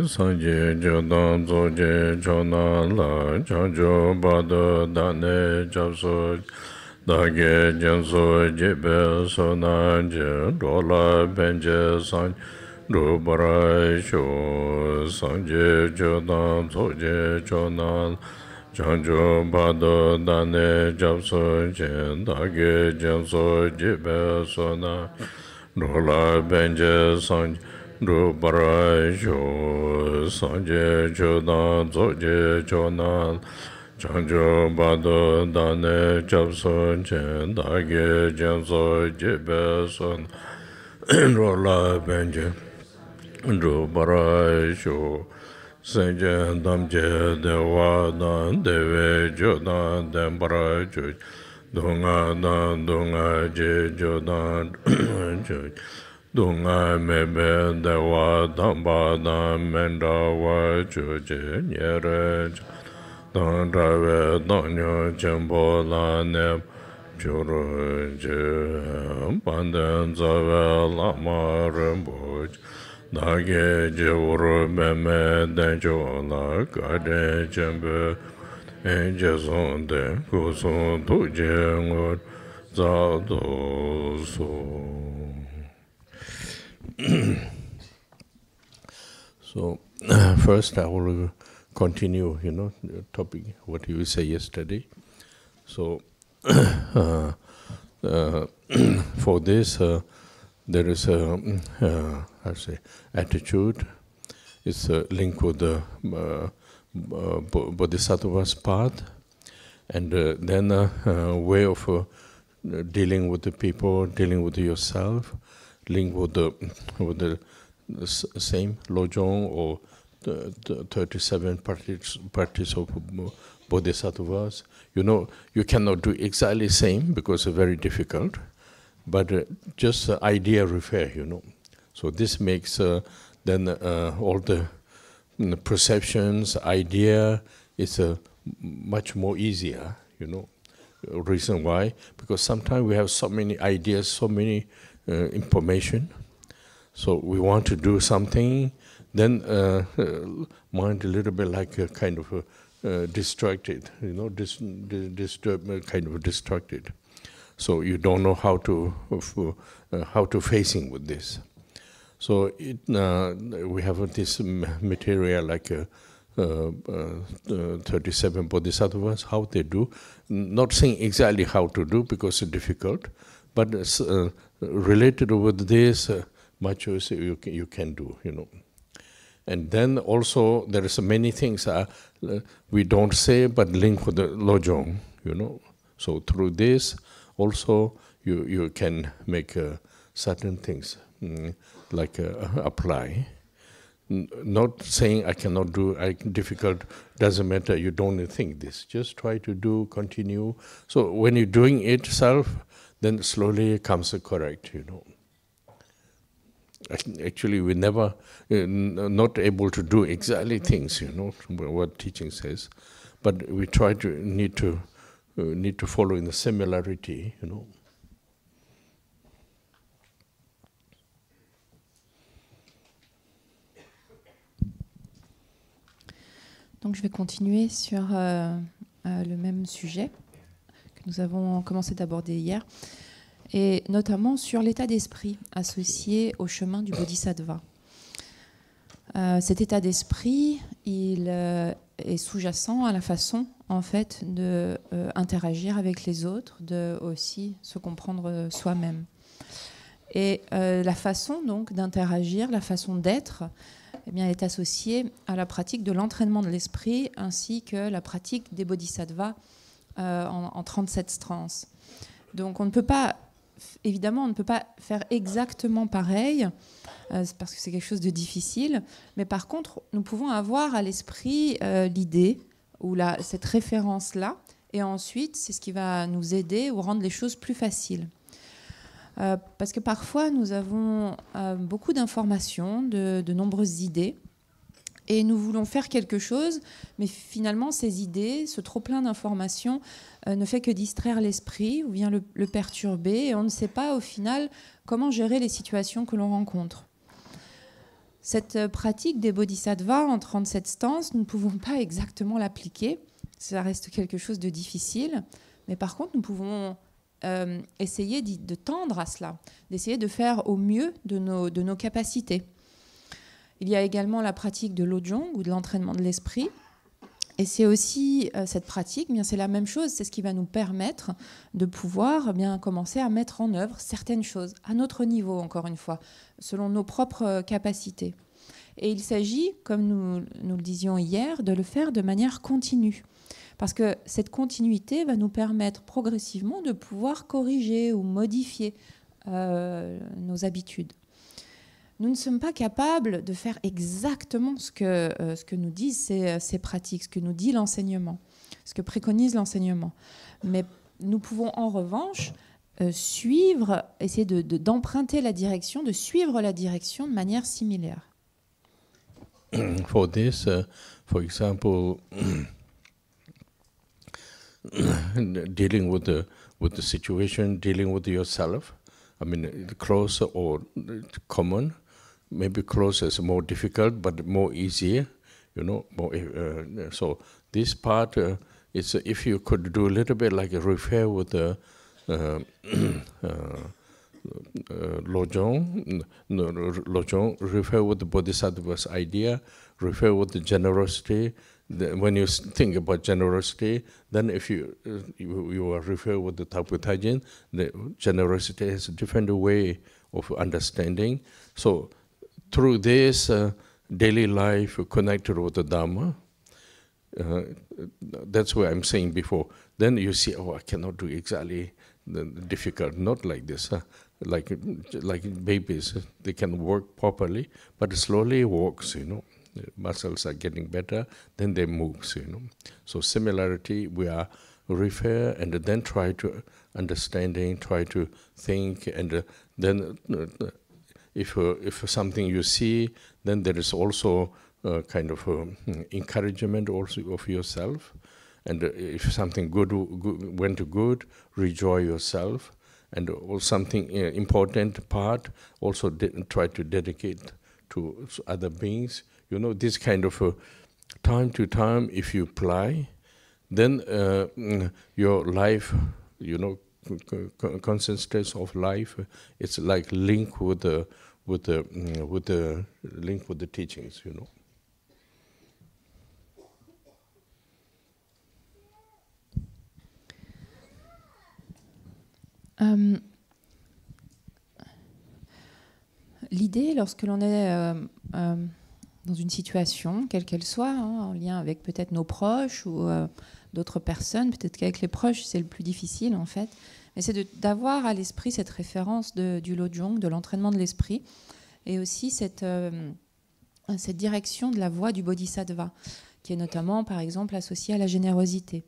Sanje jodan zoje chona la chanjo bado dane japso dage janso jebe sonanje dola benje san rubara sho sanje jodan zoje chona chanjo bado dane japso dage janso jebe sona dola benje san Rupara sho sanje chodan zoje chonan chanjo bado dane chapson chen dage janso jebe son rola benje Rupara sho sanje damje dewa dan deve jodan dembara choj dunga dan dunga je jodan choj Dunga mebe dewa damba dan menda wa chuje nyere dan rave danyo chenpo la ne churu je panden zave lama rinpo dage je uru meme den cho la kade chenpe je son de kusun tu je ngur za do so. So, first I will continue, the topic, what you say yesterday. So, for this, there is a, attitude. It's linked with the Bodhisattva's path, and then a way of dealing with the people, dealing with yourself, linked with the same lojong or the 37 parties of bodhisattvas. You cannot do exactly same because it's very difficult, but just the idea refer, So this makes then all the perceptions, idea is much more easier, Reason why? Because sometimes we have so many ideas, so many information. So we want to do something, then mind a little bit like a kind of distracted, kind of distracted. So you don't know how to facing with this. So we have this material like 37 bodhisattvas, how they do. Not saying exactly how to do because it's difficult, but related with this, much as you can do, And then also there is many things we don't say, but link with the lojong, So through this, also you can make certain things like apply. Not saying I cannot do, difficult, doesn't matter, you don't think this. Just try to do, continue. So when you're doing it self, then slowly comes correct, Actually, we never, not able to do exactly things, what teaching says. But we try to, need to follow in the similarity, Donc je vais continuer sur le même sujet que nous avons commencé d'aborder hier, et notamment sur l'état d'esprit associé au chemin du Bodhisattva. Cet état d'esprit, il est sous-jacent à la façon, en fait, de interagir avec les autres, de aussi se comprendre soi-même. Et la façon donc d'interagir, la façon d'être, elle est associée à la pratique de l'entraînement de l'esprit ainsi que la pratique des bodhisattvas en 37 transes. Donc on ne peut pas, évidemment, on ne peut pas faire exactement pareil parce que c'est quelque chose de difficile, mais par contre, nous pouvons avoir à l'esprit l'idée ou cette référence-là, et ensuite, c'est ce qui va nous aider ou rendre les choses plus faciles. Parce que parfois, nous avons beaucoup d'informations, de nombreuses idées, Et nous voulons faire quelque chose, mais finalement, ces idées, ce trop-plein d'informations ne fait que distraire l'esprit ou vient le perturber. Et on ne sait pas, au final, comment gérer les situations que l'on rencontre. Cette pratique des bodhisattvas en 37 stances, nous ne pouvons pas exactement l'appliquer. Ça reste quelque chose de difficile. Mais par contre, nous pouvons essayer de tendre à cela, d'essayer de faire au mieux de nos capacités. Il y a également la pratique de l'ojong ou de l'entraînement de l'esprit. Et c'est aussi cette pratique, bien c'est la même chose, c'est ce qui va nous permettre de pouvoir bien commencer à mettre en œuvre certaines choses, à notre niveau encore une fois, selon nos propres capacités. Et il s'agit, comme nous le disions hier, de le faire de manière continue. Parce que cette continuité va nous permettre progressivement de pouvoir corriger ou modifier nos habitudes. Nous ne sommes pas capables de faire exactement ce que nous disent ces pratiques, ce que nous dit l'enseignement, ce que préconise l'enseignement. Mais nous pouvons en revanche suivre, essayer d'emprunter la direction, de suivre la direction de manière similaire. For this, for example, dealing with the situation, dealing with yourself, I mean, close or common. Maybe close is more difficult, but more easier, you know. So this part is if you could do a little bit like a refer with the lojong, refer with the bodhisattva's idea, refer with the generosity. When you think about generosity, then if you refer with the Dhagpo, the generosity has a different way of understanding. So through this daily life connected with the Dhamma, that's what I'm saying before. Then you see, oh, I cannot do exactly the difficult, not like this. Like babies, they can work properly, but slowly walks, you know. The muscles are getting better, then they move, you know. So similarity, we are refer and then try to understanding, try to think, and then if something you see, then there is also kind of encouragement also of yourself. And if something good went good, rejoice yourself. And or something important part, also try to dedicate to other beings. You know, this kind of time to time, if you apply, then your life, you know, consistency of life, it's like link with the link with the teachings, you know. L'idée, lorsque l'on est dans une situation, quelle qu'elle soit, hein, en lien avec peut-être nos proches ou d'autres personnes, peut-être qu'avec les proches, c'est le plus difficile en fait, mais c'est d'avoir à l'esprit cette référence du lojong, de l'entraînement de l'esprit, et aussi cette direction de la voie du bodhisattva, qui est notamment, par exemple, associée à la générosité.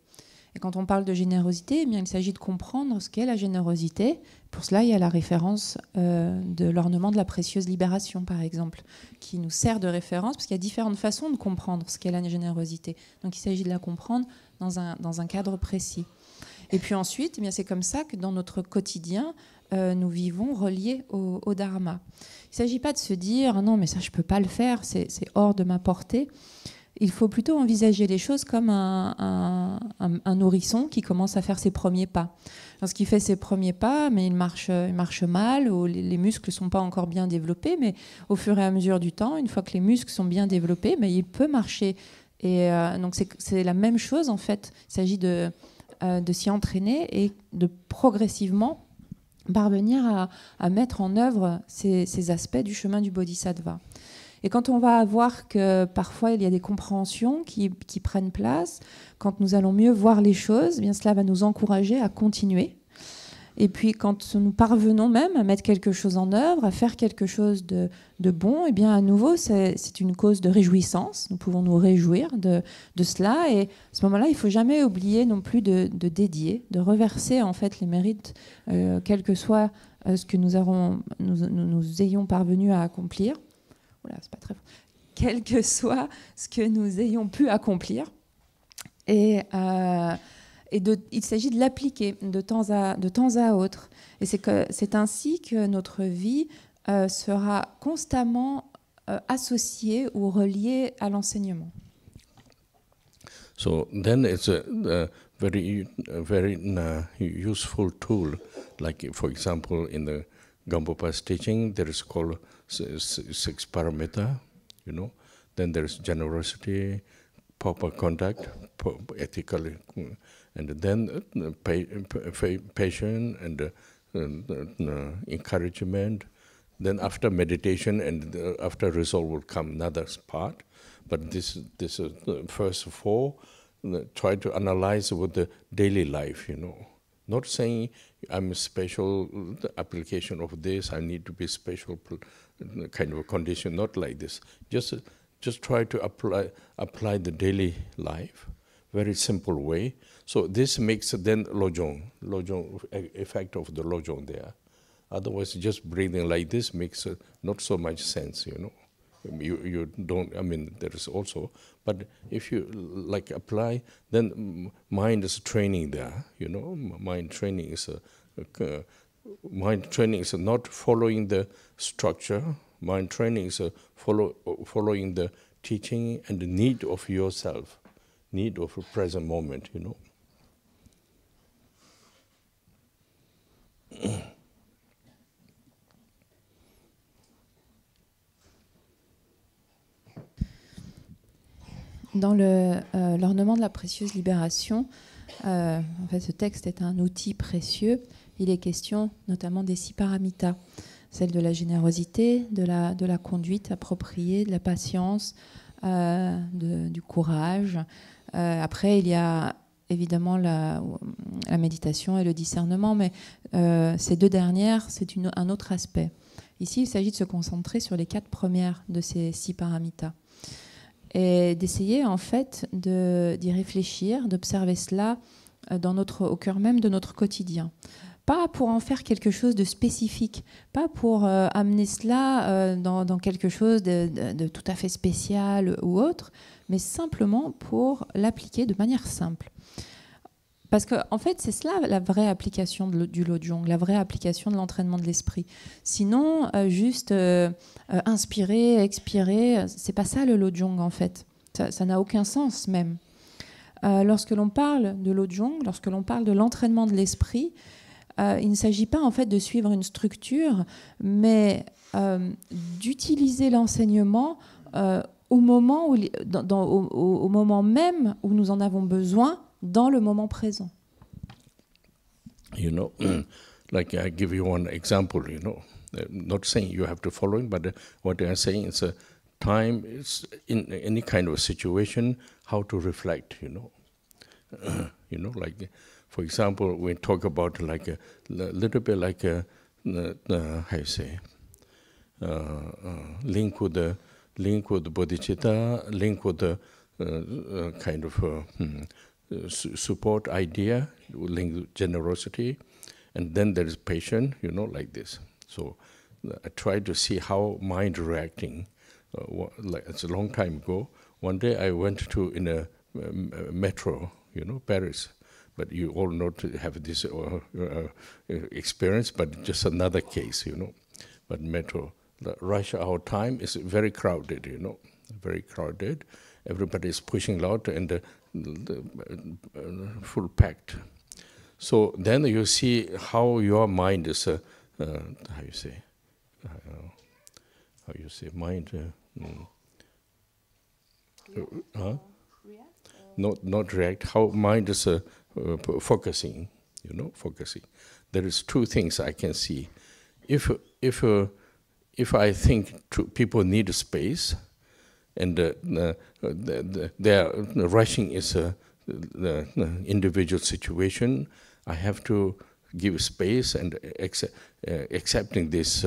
Et quand on parle de générosité, eh bien, il s'agit de comprendre ce qu'est la générosité. Pour cela, il y a la référence de l'ornement de la précieuse libération, par exemple, qui nous sert de référence, parce qu'il y a différentes façons de comprendre ce qu'est la générosité. Donc il s'agit de la comprendre dans un cadre précis. Et puis ensuite, eh bien, c'est comme ça que dans notre quotidien, nous vivons reliés au Dharma. Il ne s'agit pas de se dire « non, mais ça, je ne peux pas le faire, c'est hors de ma portée ». Il faut plutôt envisager les choses comme un nourrisson qui commence à faire ses premiers pas. Lorsqu'il fait ses premiers pas, mais il marche mal, ou les muscles ne sont pas encore bien développés, mais au fur et à mesure du temps, une fois que les muscles sont bien développés, mais il peut marcher. Et donc c'est la même chose en fait. Il s'agit de s'y entraîner et de progressivement parvenir à mettre en œuvre ces aspects du chemin du bodhisattva. Et quand on va voir que parfois il y a des compréhensions qui prennent place, quand nous allons mieux voir les choses, eh bien cela va nous encourager à continuer. Et puis quand nous parvenons même à mettre quelque chose en œuvre, à faire quelque chose de bon, eh bien à nouveau c'est une cause de réjouissance. Nous pouvons nous réjouir de cela. Et à ce moment-là, il ne faut jamais oublier non plus de dédier, de reverser en fait les mérites, quel que soit ce que nous ayons parvenu à accomplir. Voilà, c'est pas très... quel que soit ce que nous ayons pu accomplir. Et il s'agit de l'appliquer de temps à autre. Et c'est ainsi que notre vie sera constamment associée ou reliée à l'enseignement. So then it's a very useful tool. Like, for example, in the Gampopa's teaching, there is called six paramita, you know. Then there is generosity, proper conduct, ethical, and then patience and encouragement. Then after meditation and after resolve will come another part. But this is the first four. Try to analyze with the daily life, you know. Not saying I'm a special application of this, I need to be special kind of a condition, not like this. Just try to apply the daily life, very simple way. So this makes then lojong effect of the lojong there. Otherwise, just breathing like this makes not so much sense, you know. You don't, I mean, there is also, but if you like apply, then mind is training there, you know. Mind training is not following the structure. Mind training is following the teaching and the need of yourself, need of a present moment, you know. Dans l'ornement de la précieuse libération, en fait, ce texte est un outil précieux. Il est question notamment des 6 paramitas, celle de la générosité, de la conduite appropriée, de la patience, du courage. Après, il y a évidemment la méditation et le discernement, mais ces 2 dernières, c'est un autre aspect. Ici, il s'agit de se concentrer sur les 4 premières de ces 6 paramitas. Et d'essayer en fait d'y réfléchir, d'observer cela au cœur même de notre quotidien. Pas pour en faire quelque chose de spécifique, pas pour amener cela dans quelque chose de tout à fait spécial ou autre, mais simplement pour l'appliquer de manière simple. Parce qu'en fait, c'est cela la vraie application du lojong, la vraie application de l'entraînement de l'esprit. Sinon, juste inspirer, expirer, c'est pas ça le lojong en fait. Ça n'a aucun sens même. Lorsque l'on parle de lojong, lorsque l'on parle de l'entraînement de l'esprit, il ne s'agit pas en fait de suivre une structure, mais d'utiliser l'enseignement au moment même où nous en avons besoin, dans le moment présent. You know, like I give you one example, you know, not saying you have to follow it, but what I'm saying is time is in any kind of situation, how to reflect, you know. You know, like, for example, we talk about like a little bit like how you say, link with the bodhicitta, link with the kind of support idea, link generosity, and then there is patience, you know, like this. So I try to see how mind reacting. Like it's a long time ago. One day I went in a metro, you know, Paris. But you all know to have this experience, but just another case, you know. But metro, the rush hour time is very crowded, you know, very crowded. Everybody is pushing loud and the full packed. So then you see how your mind is, how you say, mind. Not react. How mind is focusing, you know, focusing. There is 2 things I can see. If I think people need space, and their rushing is the individual situation, I have to give space and accepting this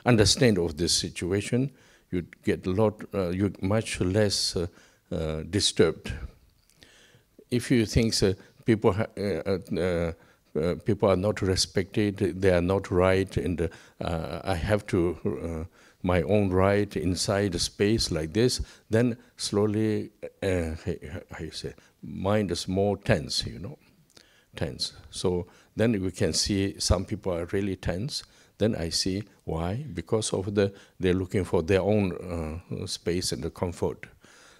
understand of this situation. You get you much less disturbed. If you think people are not respected, they are not right, and I have to my own right inside the space like this, then slowly, how you say, mind is more tense, you know, tense. So then we can see some people are really tense. Then I see why, because of they're looking for their own space and the comfort.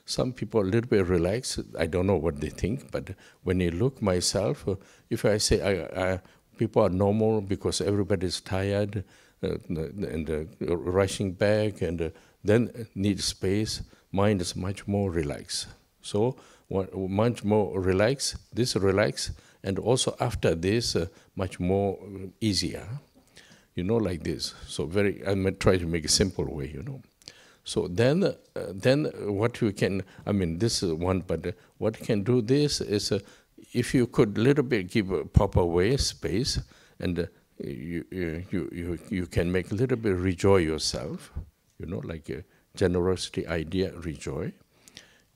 Some people a little bit relaxed. I don't know what they think, but when you look myself, if I say people are normal because everybody's tired and rushing back and then need space, mind is much more relaxed. So much more relaxed, this relax, and also after this, much more easier, you know, like this. So I might try to make a simple way, you know. So then what you can, I mean, this is one, but what you can do this is, if you could little bit give a proper way, space, and you can make a little bit rejoice yourself, you know, like a generosity idea, rejoice.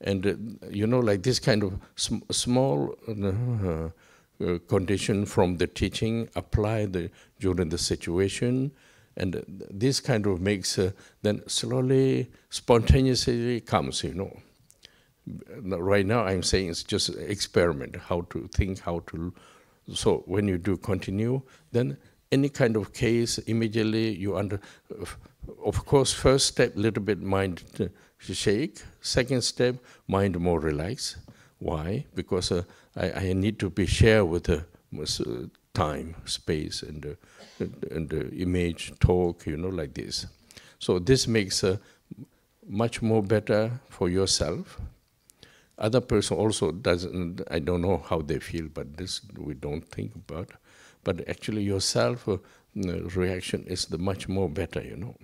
And, you know, like this kind of small condition from the teaching, apply during the situation, and this kind of makes, then slowly, spontaneously comes, you know. Right now I'm saying it's just experiment, how to think, how to, so when you do continue, then any kind of case, immediately you of course, first step, little bit mind shake, second step, mind more relaxed. Why? Because I need to be shared with time, space, and the image, talk, you know, like this. So this makes much more better for yourself. Other person also doesn't, I don't know how they feel, but this we don't think about. But actually yourself reaction is the much more better, you know.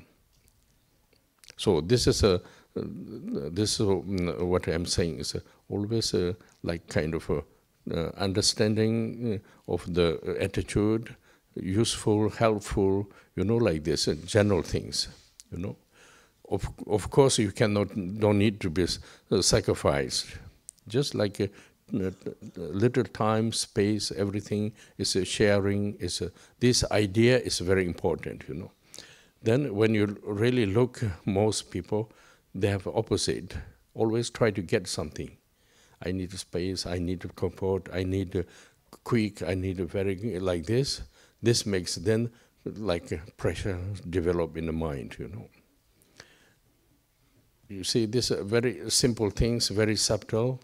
So this is what I'm saying is always like kind of understanding of the attitude, useful, helpful, you know, like this, general things, you know. Of course, you don't need to be sacrificed. Just like a little time, space, everything is a sharing. This idea is very important, you know. Then when you really look, most people, they have opposite. Always try to get something. I need a space, I need a comfort, I need a quick, I need a very, like this. This makes then like a pressure develop in the mind, you know. You see, these are very simple things, very subtle.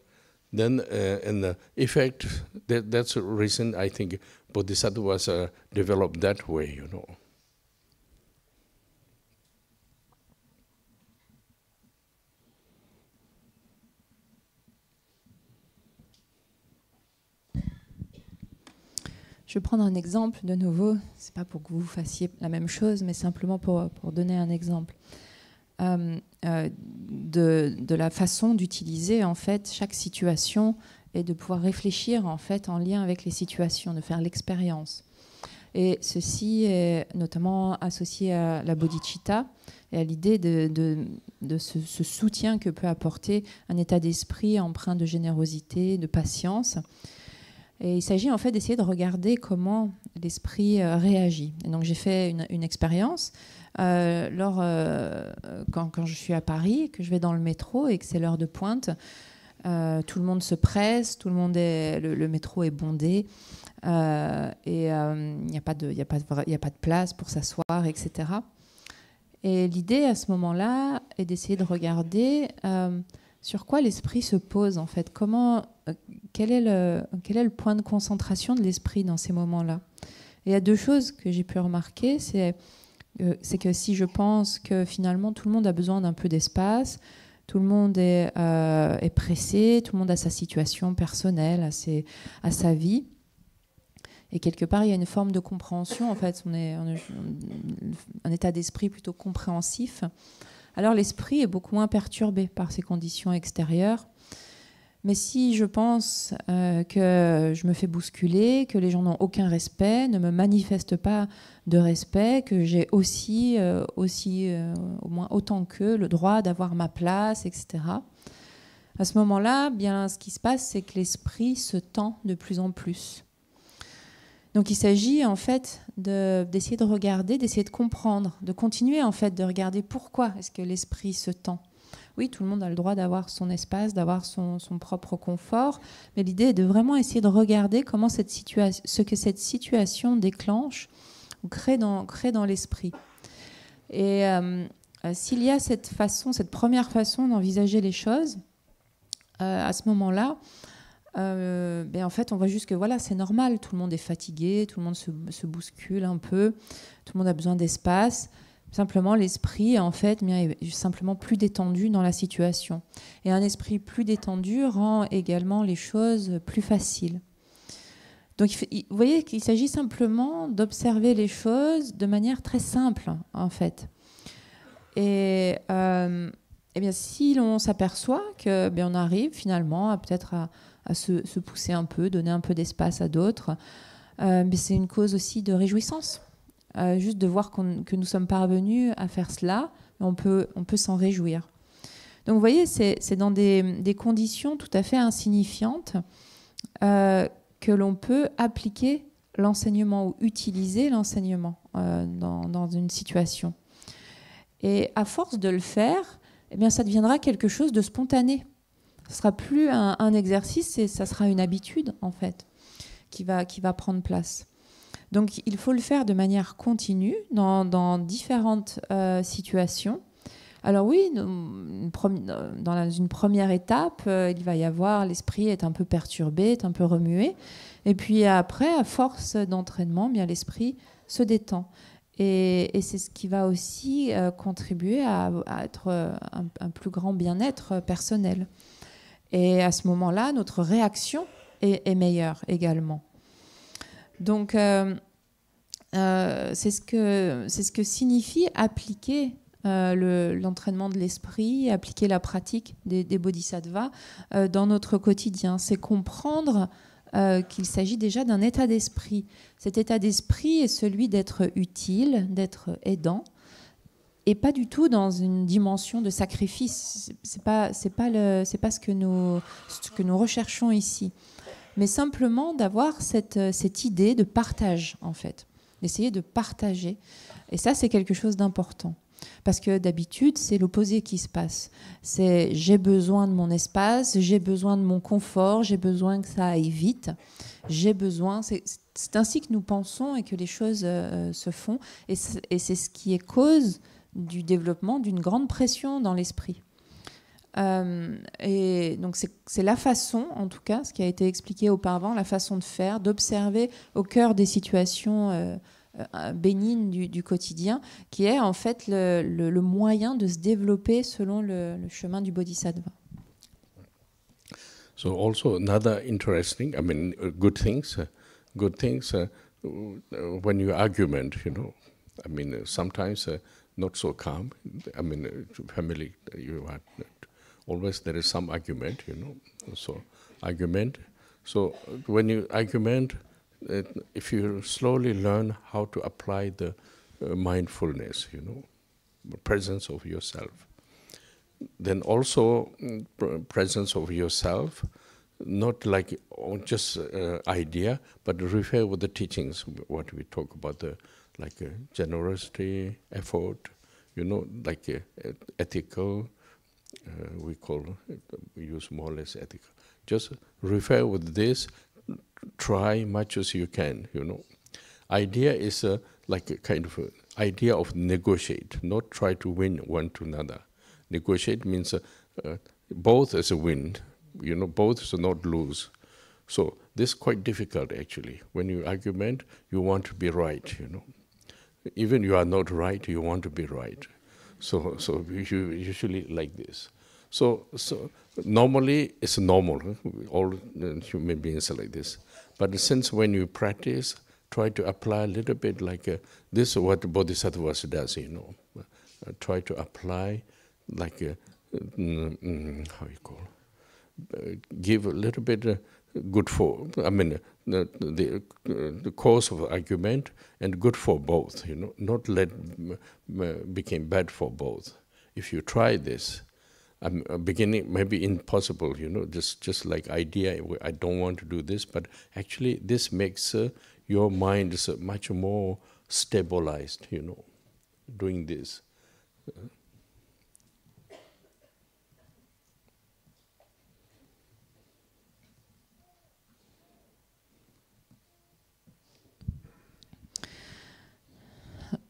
Then in the effect, that's the reason I think Bodhisattvas developed that way, you know. Je vais prendre un exemple de nouveau. C'est pas pour que vous fassiez la même chose, mais simplement pour donner un exemple. De la façon d'utiliser en fait chaque situation et de pouvoir réfléchir en fait en lien avec les situations, de faire l'expérience. Et ceci est notamment associé à la bodhicitta et à l'idée de ce soutien que peut apporter un état d'esprit empreint de générosité, de patience. Et il s'agit en fait d'essayer de regarder comment l'esprit réagit. Et donc j'ai fait une expérience quand je suis à Paris, que je vais dans le métro et que c'est l'heure de pointe. Tout le monde se presse, le métro est bondé et il n'y a pas de place pour s'asseoir, etc. Et l'idée à ce moment-là est d'essayer de regarder sur quoi l'esprit se pose en fait. Quel est le point de concentration de l'esprit dans ces moments-là? Et il y a deux choses que j'ai pu remarquer, c'est que si je pense que finalement tout le monde a besoin d'un peu d'espace, tout le monde est pressé, tout le monde a sa situation personnelle, a sa vie, et quelque part il y a une forme de compréhension, en fait on est un état d'esprit plutôt compréhensif, alors l'esprit est beaucoup moins perturbé par ces conditions extérieures. Mais si je pense que je me fais bousculer, que les gens n'ont aucun respect, ne me manifestent pas de respect, que j'ai aussi au moins autant qu'eux, le droit d'avoir ma place, etc. À ce moment-là, bien, ce qui se passe, c'est que l'esprit se tend de plus en plus. Donc il s'agit en fait d'essayer de regarder, d'essayer de comprendre, de continuer en fait de regarder pourquoi est-ce que l'esprit se tend. Oui, tout le monde a le droit d'avoir son espace, d'avoir son propre confort, mais l'idée est de vraiment essayer de regarder comment ce que cette situation déclenche ou crée dans l'esprit. Et s'il y a cette première façon d'envisager les choses, à ce moment-là, en fait, on voit juste que voilà, c'est normal, tout le monde est fatigué, tout le monde se bouscule un peu, tout le monde a besoin d'espace. Simplement, l'esprit, en fait, est simplement plus détendu dans la situation. Et un esprit plus détendu rend également les choses plus faciles. Donc, vous voyez qu'il s'agit simplement d'observer les choses de manière très simple, en fait. Et bien, si l'on s'aperçoit que on arrive finalement peut-être à se pousser un peu, donner un peu d'espace à d'autres, c'est une cause aussi de réjouissance. Juste de voir que nous sommes parvenus à faire cela, on peut s'en réjouir. Donc vous voyez, c'est dans des conditions tout à fait insignifiantes que l'on peut appliquer l'enseignement ou utiliser l'enseignement dans une situation. Et à force de le faire, ça deviendra quelque chose de spontané. Ce ne sera plus un exercice, ça sera une habitude en fait qui va prendre place. Donc il faut le faire de manière continue dans différentes situations. Alors oui, dans une première étape, il va y avoir, l'esprit est un peu perturbé, est un peu remué. Et puis après, à force d'entraînement, l'esprit se détend. Et c'est ce qui va aussi contribuer à être un plus grand bien-être personnel. Et à ce moment-là, notre réaction est meilleure également. Donc, c'est ce que signifie appliquer l'entraînement de l'esprit, appliquer la pratique des bodhisattvas dans notre quotidien. C'est comprendre qu'il s'agit déjà d'un état d'esprit. Cet état d'esprit est celui d'être utile, d'être aidant, et pas du tout dans une dimension de sacrifice. C'est pas ce que nous recherchons ici, mais simplement d'avoir cette idée de partage, en fait, d'essayer de partager. Et ça, c'est quelque chose d'important. Parce que d'habitude, c'est l'opposé qui se passe. C'est j'ai besoin de mon espace, j'ai besoin de mon confort, j'ai besoin que ça aille vite, j'ai besoin... C'est ainsi que nous pensons et que les choses se font. Et c'est ce qui est cause du développement d'une grande pression dans l'esprit. Et donc c'est la façon, en tout cas, ce qui a été expliqué auparavant, la façon de faire, d'observer au cœur des situations bénignes du quotidien, qui est en fait le moyen de se développer selon le chemin du bodhisattva. So also another interesting, good things when you argument, sometimes not so calm. Family, you are always there is some argument, So argument. So when you argument, if you slowly learn how to apply the mindfulness, the presence of yourself, then also presence of yourself, not like just idea, but refer with the teachings, what we talk about, generosity, effort, like ethical, we use more or less ethical. Just refer with this, try much as you can, Idea is like a kind of idea of negotiate, not try to win one to another. Negotiate means both as a win, both is not lose. So this is quite difficult actually. When you argument, you want to be right, Even you are not right, you want to be right. So you usually like this. So normally it's normal. All human beings are like this. But since when you practice, try to apply a little bit like this is what the Bodhisattvas does, try to apply like give a little bit good for, the cause of argument and good for both, not let become bad for both. If you try this, beginning maybe impossible, just like idea, I don't want to do this, but actually this makes your mind is much more stabilized, you know, doing this.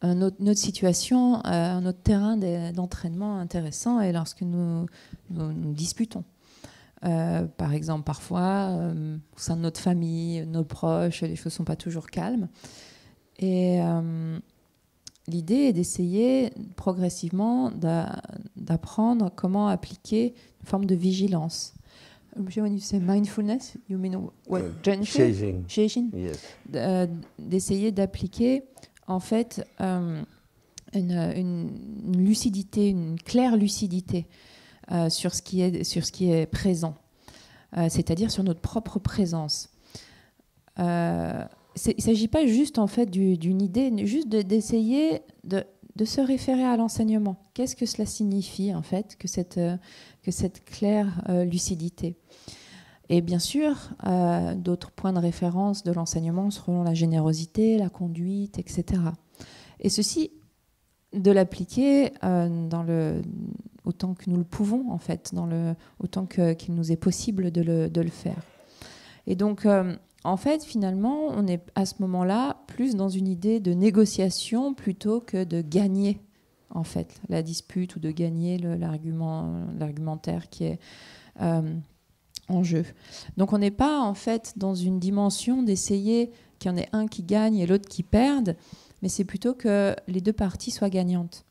Notre situation, un autre terrain d'entraînement intéressant est lorsque nous disputons. Par exemple, parfois, au sein de notre famille, nos proches, les choses ne sont pas toujours calmes. Et l'idée est d'essayer progressivement d'apprendre comment appliquer une forme de vigilance. When you say mindfulness, you mean what? Yes. D'essayer d'appliquer en fait une lucidité, une claire lucidité sur ce qui est présent, c'est-à-dire sur notre propre présence. Il ne s'agit pas juste en fait d'une idée, juste d'essayer de se référer à l'enseignement. Qu'est-ce que cela signifie en fait que cette claire lucidité? Et bien sûr, d'autres points de référence de l'enseignement seront la générosité, la conduite, etc. Et ceci, de l'appliquer autant que nous le pouvons, en fait, autant qu'il nous est possible de le faire. Et donc, en fait, finalement, on est à ce moment-là plus dans une idée de négociation plutôt que de gagner, en fait, la dispute ou de gagner l'argumentaire qui est en jeu. Donc on n'est pas en fait dans une dimension d'essayer qu'il y en ait un qui gagne et l'autre qui perde, mais c'est plutôt que les deux parties soient gagnantes.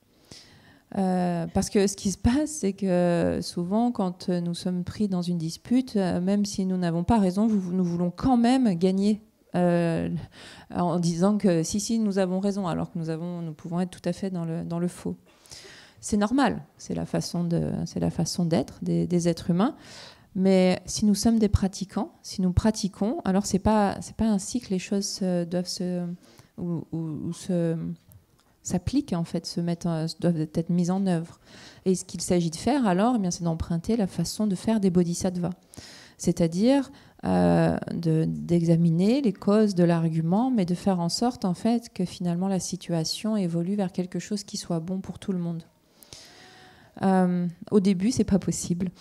Parce que ce qui se passe, c'est que souvent quand nous sommes pris dans une dispute, même si nous n'avons pas raison, nous voulons quand même gagner en disant que si nous avons raison, alors que nous pouvons être tout à fait dans le faux. C'est normal, c'est la façon d'être des êtres humains. Mais si nous sommes des pratiquants, si nous pratiquons, alors c'est pas ainsi que les choses s'appliquent en fait, doivent être mises en œuvre. Et ce qu'il s'agit de faire alors, eh bien, c'est d'emprunter la façon de faire des bodhisattvas, c'est-à-dire d'examiner les causes de l'argument, mais de faire en sorte en fait que finalement la situation évolue vers quelque chose qui soit bon pour tout le monde. Au début, c'est pas possible.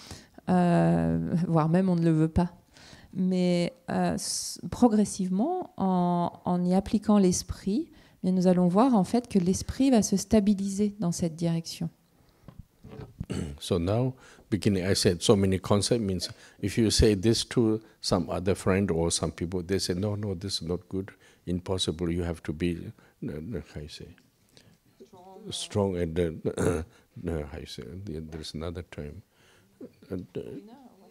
Voire même on ne le veut pas. Mais progressivement, en y appliquant l'esprit, bien, nous allons voir en fait que l'esprit va se stabiliser dans cette direction. So now, beginning, I said so many concepts means if you say this to some other friend or some people, they say no, this is not good, impossible. You have to be, how you say, strong and how you say, there's another term.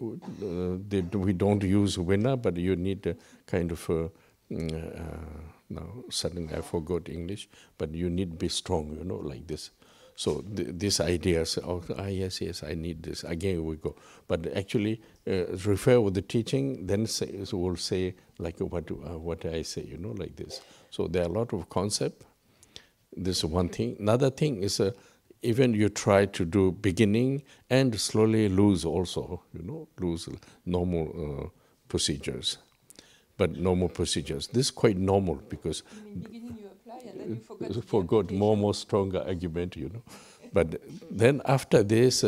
We don't use winner, but you need a kind of now suddenly I forgot English, but you need to be strong, you know, like this. So this idea, yes, I need this. Again we go, but actually refer with the teaching, then we'll say like what I say, you know, like this. So there are a lot of concepts. This is one thing. Another thing is even you try to do beginning and slowly lose also, you know, lose normal procedures. But normal procedures. This is quite normal because in the beginning you apply and then you forgot more stronger argument, you know. But then after this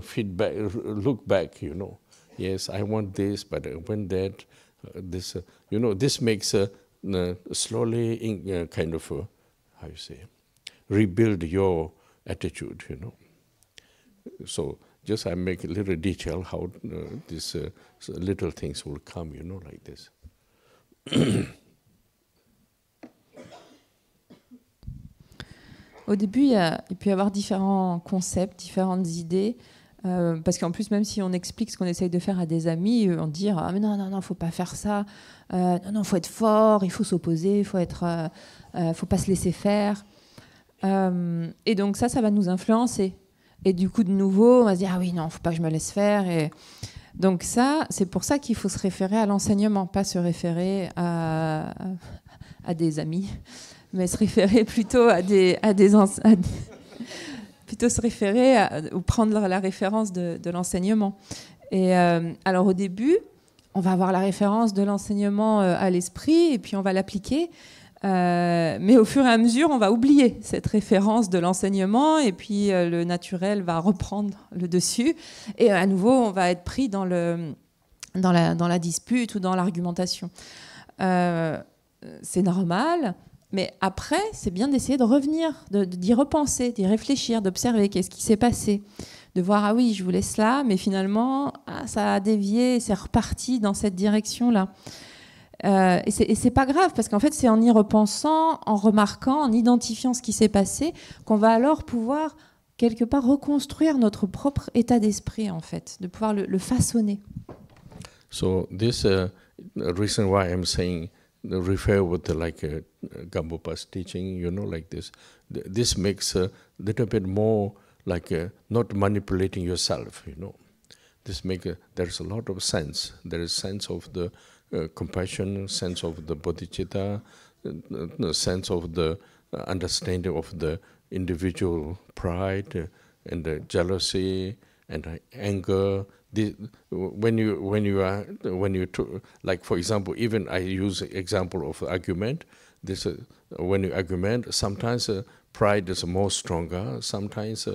feedback, look back, you know. Yes, I want this, but when that, this, you know, this makes slowly kind of, how you say, rebuild your attitude, you know. So just I make a little detail how these little things will come, you know, like this. Au début, il peut y avoir différents concepts, différentes idées, parce qu'en plus, même si on explique ce qu'on essaye de faire à des amis, on dit ah mais non, faut pas faire ça, non, faut être fort, il faut s'opposer, il faut pas se laisser faire. Et donc ça va nous influencer. Et du coup, de nouveau, on va se dire ah oui, non, faut pas que je me laisse faire. Et donc ça, c'est pour ça qu'il faut se référer à l'enseignement, pas se référer à des amis, mais se référer plutôt plutôt se référer ou prendre la référence de l'enseignement. Et alors au début, on va avoir la référence de l'enseignement à l'esprit et puis on va l'appliquer. Mais au fur et à mesure, on va oublier cette référence de l'enseignement et puis le naturel va reprendre le dessus. Et à nouveau, on va être pris dans la dispute ou dans l'argumentation. C'est normal, mais après, c'est bien d'essayer de revenir, d'y repenser, d'y réfléchir, d'observer qu'est-ce qui s'est passé. De voir, ah oui, je voulais cela, mais finalement, ça a dévié, c'est reparti dans cette direction-là. Et c'est pas grave, parce qu'en fait, c'est en y repensant, en remarquant, en identifiant ce qui s'est passé, qu'on va alors pouvoir, quelque part, reconstruire notre propre état d'esprit, en fait, de pouvoir le façonner. So this reason why I'm saying refer with Gampopa's teaching, like this. This makes a little bit more not manipulating yourself, This there's a lot of sense. There is sense of the compassion, sense of the bodhicitta, sense of the understanding of the individual pride and the jealousy and anger. When you like, for example, even I use example of argument. This when you argument, sometimes pride is more stronger. Sometimes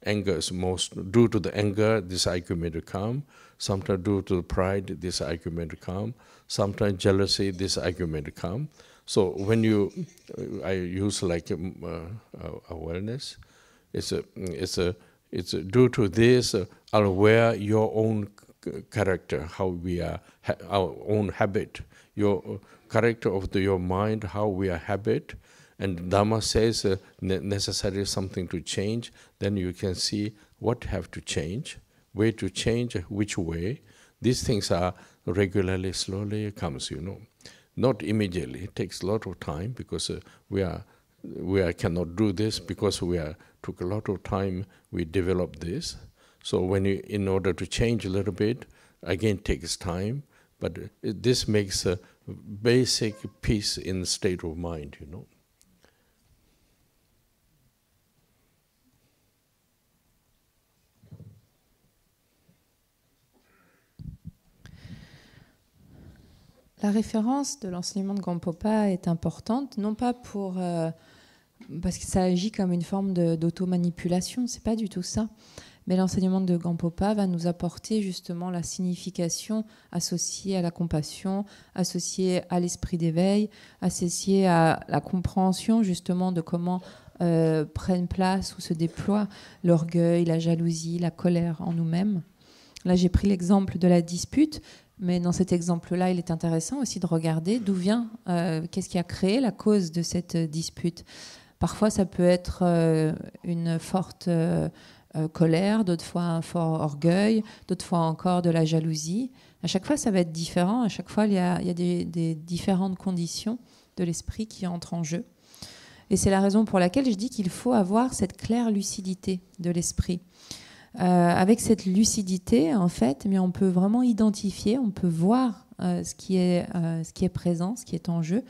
anger is most due to the anger. This argument will come. Sometimes due to the pride, this argument will come. Sometimes jealousy, this argument will come. So when I use awareness. It's due to this aware your own character, how we are, our own habit, your character of your mind, how we are habit, and Dhamma says necessary something to change. Then you can see what have to change, way to change, which way. These things are regularly, slowly comes, Not immediately. It takes a lot of time because we cannot do this because took a lot of time. We developed this. So in order to change a little bit, again takes time. But this makes a basic peace in the state of mind, La référence de l'enseignement de Gampopa est importante, non pas parce que ça agit comme une forme d'auto-manipulation, c'est pas du tout ça. Mais l'enseignement de Gampopa va nous apporter justement la signification associée à la compassion, associée à l'esprit d'éveil, associée à la compréhension justement de comment prennent place ou se déploient l'orgueil, la jalousie, la colère en nous-mêmes. Là, j'ai pris l'exemple de la dispute. Mais dans cet exemple-là, il est intéressant aussi de regarder d'où vient, qu'est-ce qui a créé la cause de cette dispute. Parfois, ça peut être une forte colère, d'autres fois un fort orgueil, d'autres fois encore de la jalousie. À chaque fois, ça va être différent. À chaque fois, il y a des différentes conditions de l'esprit qui entrent en jeu. Et c'est la raison pour laquelle je dis qu'il faut avoir cette claire lucidité de l'esprit. Avec cette lucidité, en fait, on peut vraiment identifier, on peut voir ce qui est présent, ce qui est en jeu,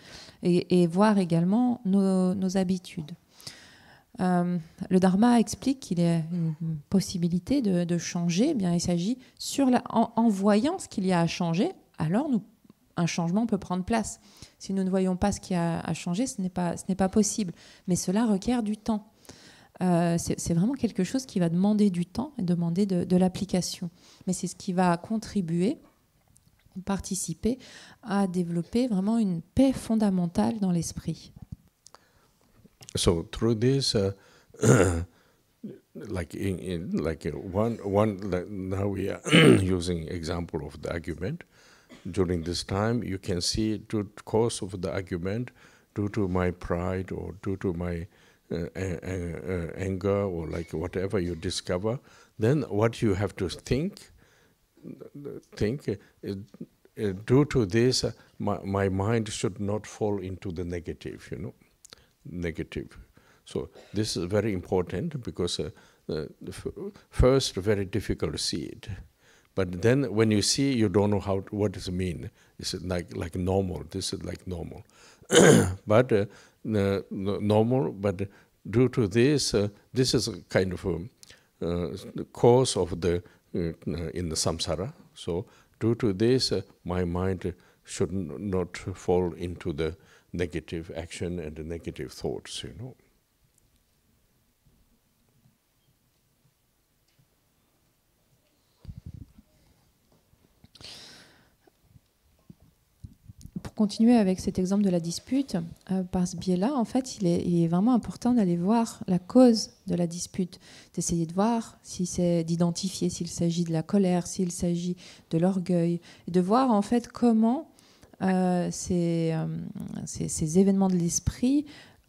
et voir également nos habitudes. Le Dharma explique qu'il y a une possibilité de changer. Il s'agit en voyant ce qu'il y a à changer, alors un changement peut prendre place. Si nous ne voyons pas ce qu'il y a à changer, ce n'est pas possible. Mais cela requiert du temps. C'est vraiment quelque chose qui va demander du temps et demander de l'application. Mais c'est ce qui va contribuer, participer à développer vraiment une paix fondamentale dans l'esprit. So through this, now we are using example of the argument. During this time, you can see the cause of the argument due to my pride or due to my anger or whatever you discover, then what you have to think due to this, my mind should not fall into the negative, negative. So this is very important because first, very difficult to see it. But then when you see, you don't know what does it mean. It's like normal. This is like normal. But normal, but due to this, this is a kind of the cause of the in the samsara. So due to this, my mind should not fall into the negative action and the negative thoughts, you know. Pour continuer avec cet exemple de la dispute, par ce biais-là, en fait, il est vraiment important d'aller voir la cause de la dispute, d'essayer de voir si c'est d'identifier s'il s'agit de la colère, s'il s'agit de l'orgueil, et de voir en fait comment ces événements de l'esprit,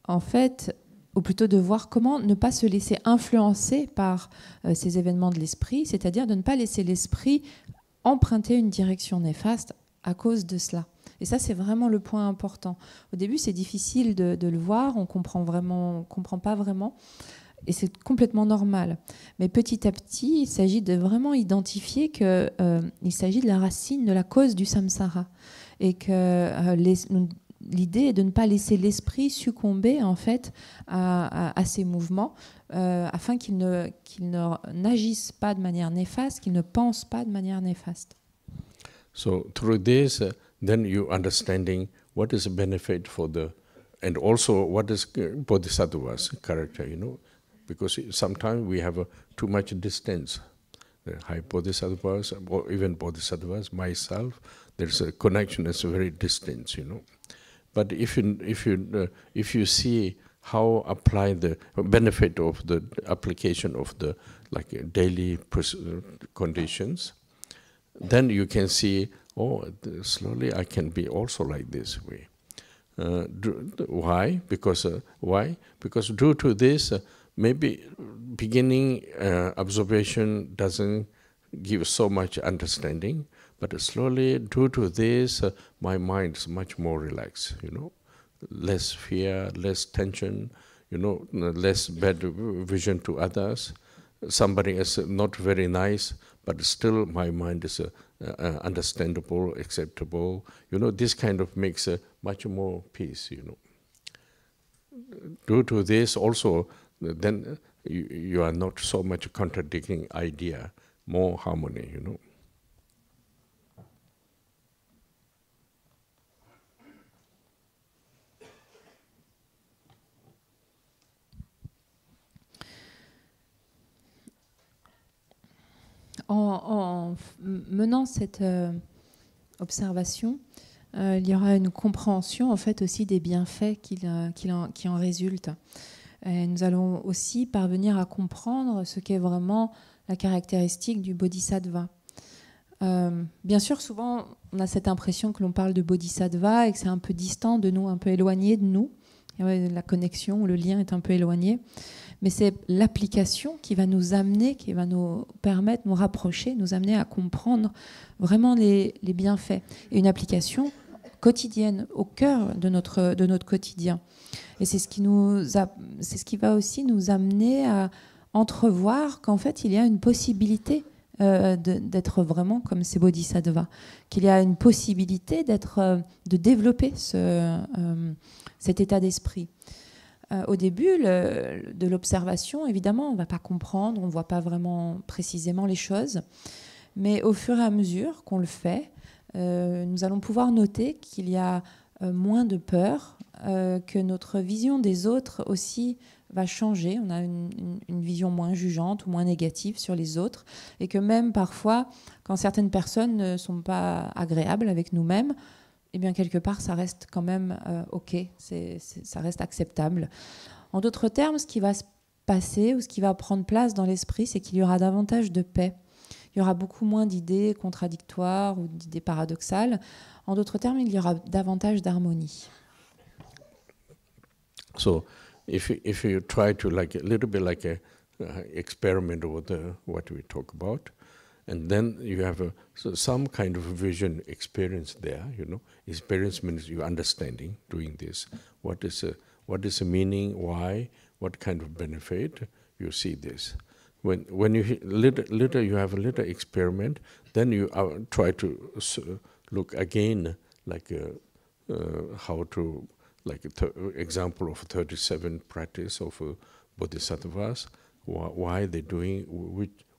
en fait, ou plutôt de voir comment ne pas se laisser influencer par ces événements de l'esprit, c'est-à-dire de ne pas laisser l'esprit emprunter une direction néfaste à cause de cela. Et ça, c'est vraiment le point important. Au début, c'est difficile de le voir, on comprend pas vraiment, et c'est complètement normal. Mais petit à petit, il s'agit de vraiment identifier qu'il s'agit de la racine, de la cause du samsara, et que l'idée est de ne pas laisser l'esprit succomber en fait à ces mouvements, afin qu'il n'agisse pas de manière néfaste, qu'il ne pense pas de manière néfaste. So through this, then you understanding what is the benefit for the, and also what is Bodhisattva's character, you know, because sometimes we have too much distance. The high Bodhisattvas, or even Bodhisattvas, myself, there's a connection that's very distant, you know. But if you see how apply the benefit of the application of the like daily conditions, then you can see, oh, slowly I can be also like this way. Why? Because due to this, maybe beginning observation doesn't give so much understanding, but slowly due to this, my mind is much more relaxed, you know, less fear, less tension, you know, less bad vision to others. Somebody is not very nice, but still my mind is understandable, acceptable. You know, this kind of makes much more peace, you know. Due to this also, then you are not so much contradicting idea, more harmony, you know. En menant cette observation, il y aura une compréhension en fait aussi des bienfaits qui en résultent. Et nous allons aussi parvenir à comprendre ce qu'est vraiment la caractéristique du bodhisattva. Bien sûr, souvent, on a cette impression que l'on parle de bodhisattva et que c'est un peu distant de nous, un peu éloigné de nous. La connexion ou le lien est un peu éloigné. Mais c'est l'application qui va nous amener, qui va nous permettre, nous rapprocher, nous amener à comprendre vraiment les bienfaits. Et une application quotidienne, au cœur de notre quotidien. Et c'est ce qui va aussi nous amener à entrevoir qu'en fait, il y a une possibilité d'être vraiment comme ces bodhisattvas, qu'il y a une possibilité de développer cet état d'esprit. Au début de l'observation, évidemment, on ne va pas comprendre, on ne voit pas vraiment précisément les choses, mais au fur et à mesure qu'on le fait, nous allons pouvoir noter qu'il y a moins de peur, que notre vision des autres aussi va changer. On a une vision moins jugeante ou moins négative sur les autres, et que même parfois, quand certaines personnes ne sont pas agréables avec nous-mêmes, eh bien, quelque part, ça reste quand même OK, ça reste acceptable. En d'autres termes, ce qui va se passer ou ce qui va prendre place dans l'esprit, c'est qu'il y aura davantage de paix. Il y aura beaucoup moins d'idées contradictoires ou d'idées paradoxales. En d'autres termes, il y aura davantage d'harmonie. So, if you try to like a little bit like a experiment with what we talk about, and then you have some kind of vision experience there, you know. Experience means you understanding doing this. What is the meaning? Why? What kind of benefit? You see this. When you little you have a little experiment, then you try to look again like how to like example of 37 practice of bodhisattvas. Why they doing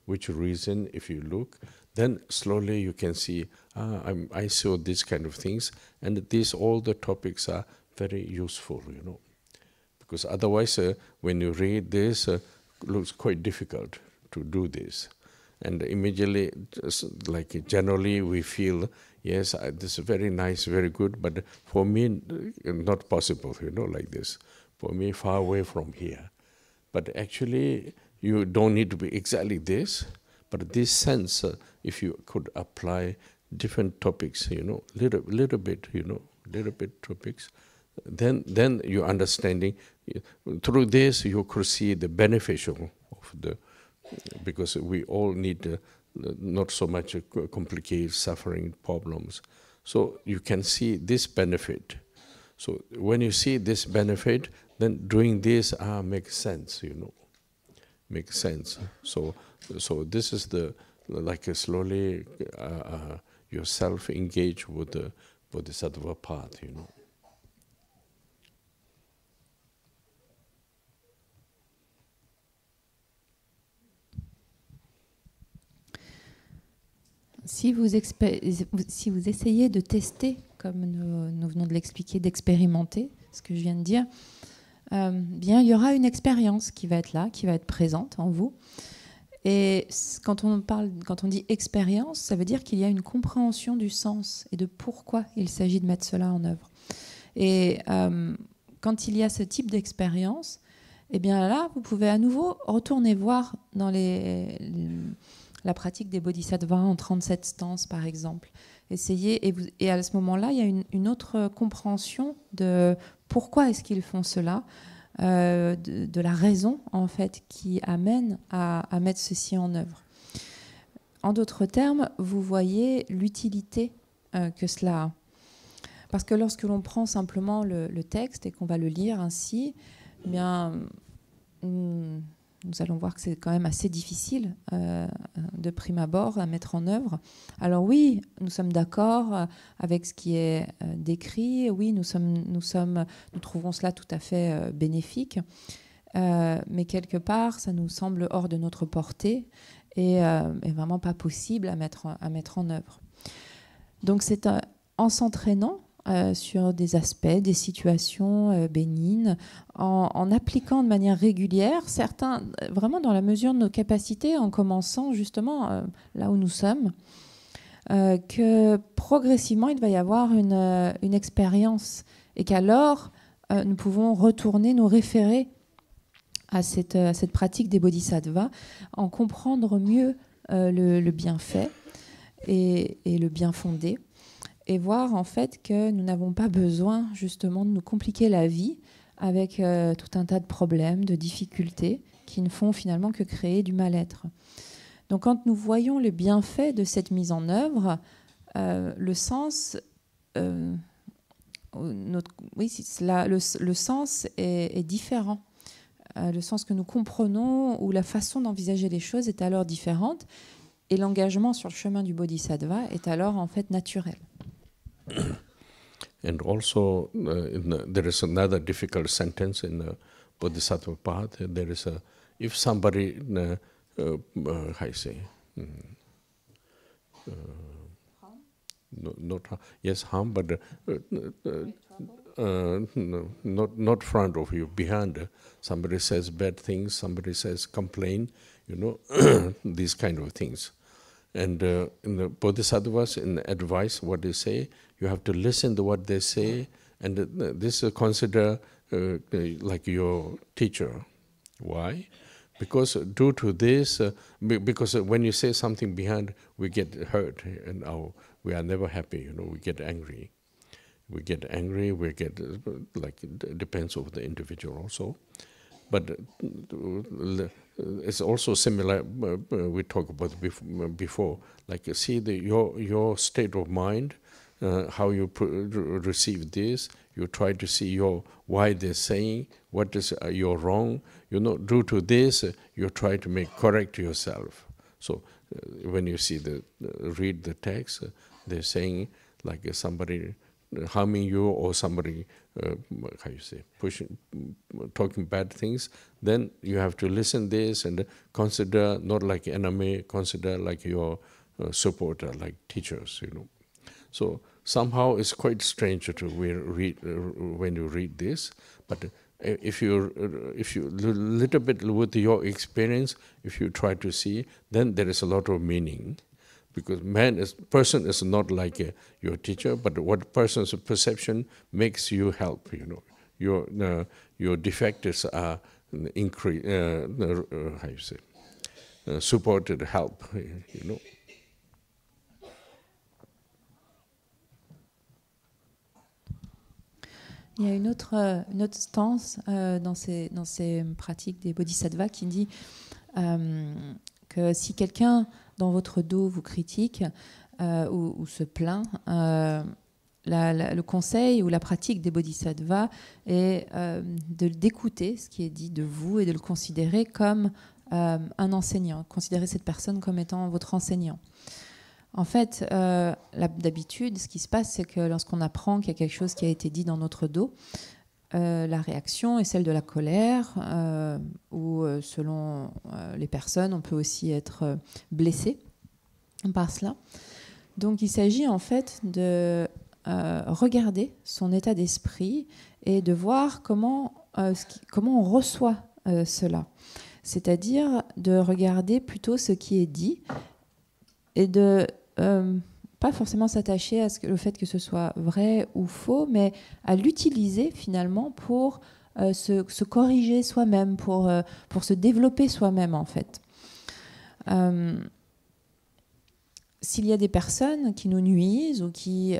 which reason, if you look, then slowly you can see, I saw this kind of things, and all the topics are very useful, because otherwise when you read this, it looks quite difficult to do this. And immediately, like generally we feel, yes, this is very nice, very good, but for me, not possible, like this. For me, far away from here. But actually, you don't need to be exactly this, but this sense, if you could apply different topics, little bit topics, then your understanding, through this you could see the beneficial of because we all need not so much complicated suffering problems. So you can see this benefit. So when you see this benefit, then doing this makes sense, makes sense. So this is like slowly yourself engage with the Bodhisattva path, Si vous essayez de tester, comme nous venons de l'expliquer, d'expérimenter ce que je viens de dire, bien, il y aura une expérience qui va être là, qui va être présente en vous. Et quand on dit expérience, ça veut dire qu'il y a une compréhension du sens et de pourquoi il s'agit de mettre cela en œuvre. Et quand il y a ce type d'expérience, eh bien là, vous pouvez à nouveau retourner voir dans la pratique des bodhisattvas en 37 stances, par exemple. Essayez, et à ce moment-là, il y a une autre compréhension de pourquoi est-ce qu'ils font cela, de la raison, en fait, qui amène à mettre ceci en œuvre. En d'autres termes, vous voyez l'utilité que cela a. Parce que lorsque l'on prend simplement le texte et qu'on va le lire ainsi, eh bien, nous allons voir que c'est quand même assez difficile de prime abord à mettre en œuvre. Alors oui, nous sommes d'accord avec ce qui est décrit. Oui, nous trouvons cela tout à fait bénéfique. Mais quelque part, ça nous semble hors de notre portée et vraiment pas possible à mettre en œuvre. Donc c'est en s'entraînant sur des aspects, des situations bénignes, en appliquant de manière régulière, certains, vraiment dans la mesure de nos capacités, en commençant justement là où nous sommes, que progressivement il va y avoir une expérience et qu'alors nous pouvons retourner, nous référer à cette pratique des bodhisattvas, en comprendre mieux le bienfait et le bien fondé, et voir en fait que nous n'avons pas besoin justement de nous compliquer la vie avec tout un tas de problèmes, de difficultés qui ne font finalement que créer du mal-être. Donc quand nous voyons le bienfait de cette mise en œuvre, le sens, le sens est différent. Le sens que nous comprenons ou la façon d'envisager les choses est alors différente et l'engagement sur le chemin du bodhisattva est alors en fait naturel. And also, there is another difficult sentence in the Bodhisattva path. There is if somebody, how I say, not yes, harm, but not front of you, behind. Somebody says bad things, somebody says complain, these kind of things. And in the Bodhisattvas, in the advice, what they say, you have to listen to what they say, and this is considered like your teacher. Why? Because due to this, because when you say something behind, we get hurt, and we are never happy. We get angry. We get like it depends on the individual also. But it's also similar. We talked about before. Like see your state of mind, how you receive this. You try to see why they're saying what is you're wrong. Due to this, you try to correct yourself. So when you see read the text, they're saying like somebody harming you, or somebody, how you say, pushing, talking bad things, then you have to listen this and consider not like enemy, consider like your supporter, like teachers, you know. So somehow it's quite strange to read when you read this, but if you little bit with your experience, if you try to see, then there is a lot of meaning, because person is not like your teacher, but what person's perception makes you help. You know, your defects are increase. How you say, supported help. You know. Il y a une autre stance dans ces pratiques des bodhisattvas qui dit que si quelqu'un dans votre dos vous critique ou se plaint, le conseil ou la pratique des bodhisattvas est d'écouter ce qui est dit de vous et de le considérer comme un enseignant, considérer cette personne comme étant votre enseignant. En fait, d'habitude, ce qui se passe, c'est que lorsqu'on apprend qu'il y a quelque chose qui a été dit dans notre dos, la réaction est celle de la colère, ou selon les personnes, on peut aussi être blessé par cela. Donc, il s'agit en fait de regarder son état d'esprit et de voir comment on reçoit cela. C'est-à-dire de regarder plutôt ce qui est dit et de pas forcément s'attacher à le fait que ce soit vrai ou faux, mais à l'utiliser finalement pour se corriger soi-même, pour se développer soi-même en fait. S'il y a des personnes qui nous nuisent ou qui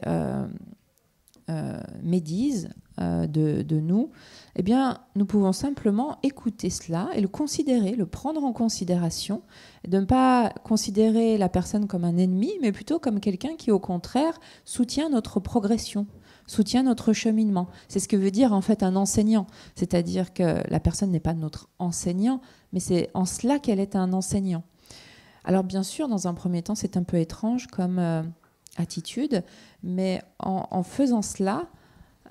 médisent de nous, eh bien, nous pouvons simplement écouter cela et le considérer, le prendre en considération, et de ne pas considérer la personne comme un ennemi, mais plutôt comme quelqu'un qui, au contraire, soutient notre progression, soutient notre cheminement. C'est ce que veut dire en fait un enseignant, c'est-à-dire que la personne n'est pas notre enseignant, mais c'est en cela qu'elle est un enseignant. Alors bien sûr, dans un premier temps, c'est un peu étrange comme attitude, mais en faisant cela,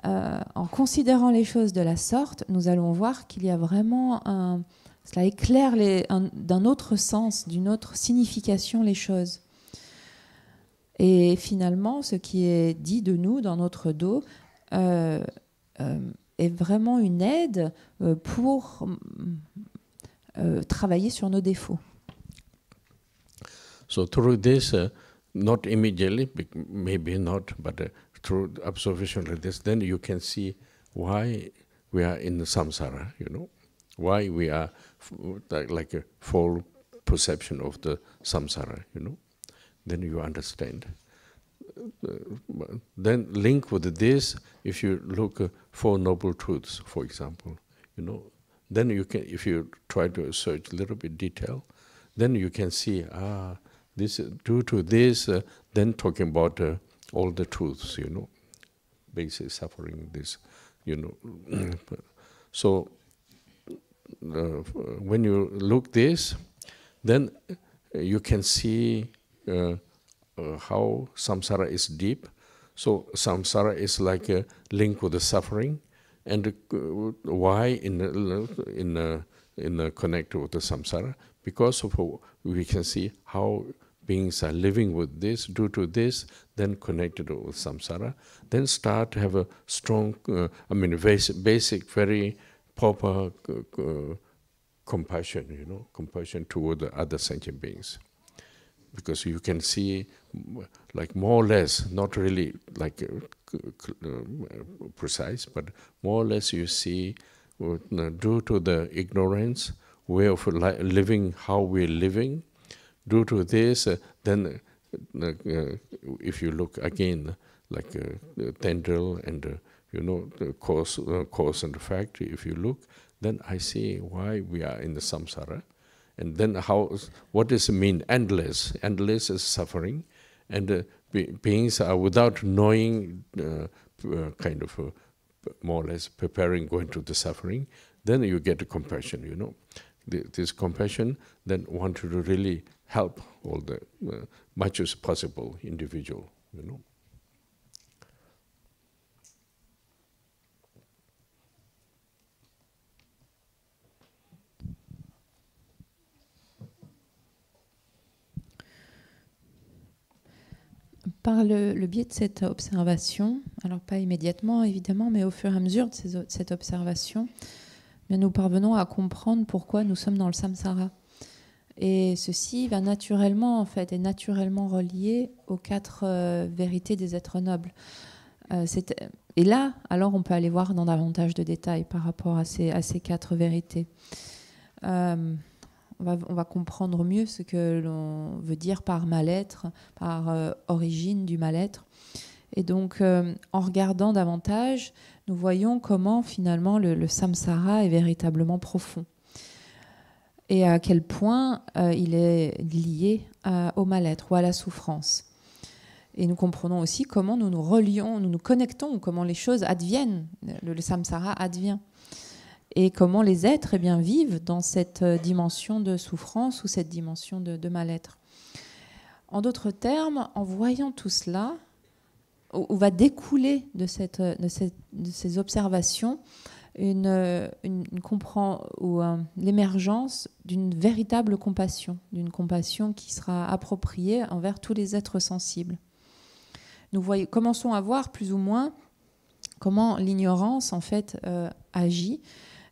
en considérant les choses de la sorte, nous allons voir qu'il y a vraiment cela éclaire d'un autre sens, d'une autre signification les choses. Et finalement, ce qui est dit de nous dans notre dos est vraiment une aide pour travailler sur nos défauts. So through this, not immediately, maybe not, but through observation like this, then you can see why we are in the samsara, you know, why we are like a full perception of the samsara, you know, then you understand. Then link with this, if you look for noble truths, for example, you know, then you can, if you try to search a little bit detail, then you can see, this due to this, then talking about all the truths, you know, basic suffering, this, you know. So when you look this, then you can see how samsara is deep. So samsara is like a link with the suffering, and why in connect with the samsara, because of we can see how beings are living with this, due to this, then connected with samsara, then start to have a strong, basic, very proper compassion, you know, compassion toward the other sentient beings. Because you can see, like more or less, not really like precise, but more or less you see, due to the ignorance, way of living, how we're living, due to this, then if you look again, like tendril and you know the cause and effect, if you look, then I see why we are in the samsara, and then what does it mean? Endless. Endless is suffering, and beings are without knowing, kind of more or less preparing, going to the suffering. Then you get the compassion, you know. This compassion then want to really help all the much as possible individual, you know. par le biais de cette observation, alors pas immédiatement évidemment, mais au fur et à mesure de cette observation, bien, nous parvenons à comprendre pourquoi nous sommes dans le samsara. Et ceci va naturellement, en fait, est naturellement relié aux 4 vérités des êtres nobles. Et là, alors, on peut aller voir dans davantage de détails par rapport à ces 4 vérités. On va comprendre mieux ce que l'on veut dire par mal-être, par origine du mal-être. Et donc, en regardant davantage, nous voyons comment finalement le samsara est véritablement profond et à quel point il est lié au mal-être ou à la souffrance. Et nous comprenons aussi comment nous nous relions, nous nous connectons, comment les choses adviennent, le samsara advient. Et comment les êtres vivent dans cette dimension de souffrance ou cette dimension de mal-être. En d'autres termes, en voyant tout cela, où va découler de ces observations l'émergence d'une véritable compassion, d'une compassion qui sera appropriée envers tous les êtres sensibles. Nous commençons à voir plus ou moins comment l'ignorance en fait agit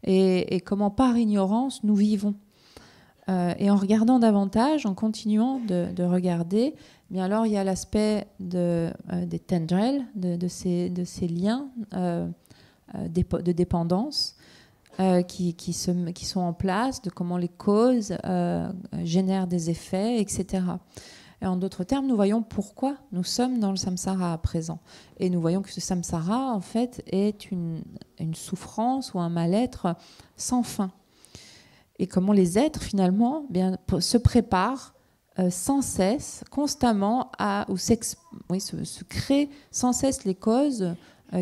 et comment par ignorance nous vivons. Et en regardant davantage, en continuant de regarder, bien alors il y a l'aspect des tendrils, de ces liens de dépendance qui sont en place, de comment les causes génèrent des effets, etc. Et en d'autres termes, nous voyons pourquoi nous sommes dans le samsara à présent. Et nous voyons que ce samsara, en fait, est une souffrance ou un mal-être sans fin. Et comment les êtres, finalement, se préparent sans cesse, constamment, se créent sans cesse les causes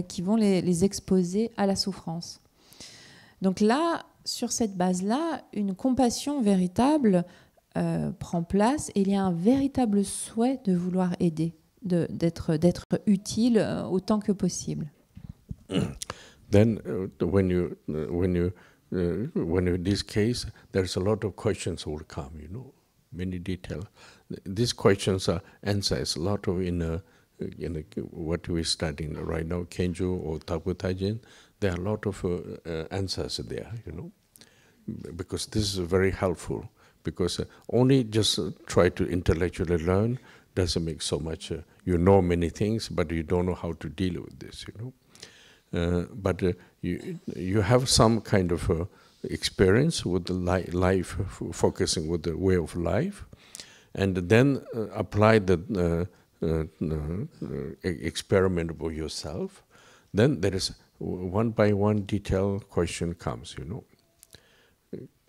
qui vont les exposer à la souffrance. Donc là, sur cette base-là, une compassion véritable prend place et il y a un véritable souhait de vouloir aider, d'être utile autant que possible. Then, when you this case, there's a lot of questions will come. Many details. These questions are answers. A lot of in what we're studying right now, Kenjo or Tapu Tajin, there are a lot of answers there. Because this is very helpful. Because only just try to intellectually learn doesn't make so much. You know many things, but you don't know how to deal with this. But you have some kind of experience with the life, focusing with the way of life, and then apply the experiment by yourself. Then there is one by one detailed question comes.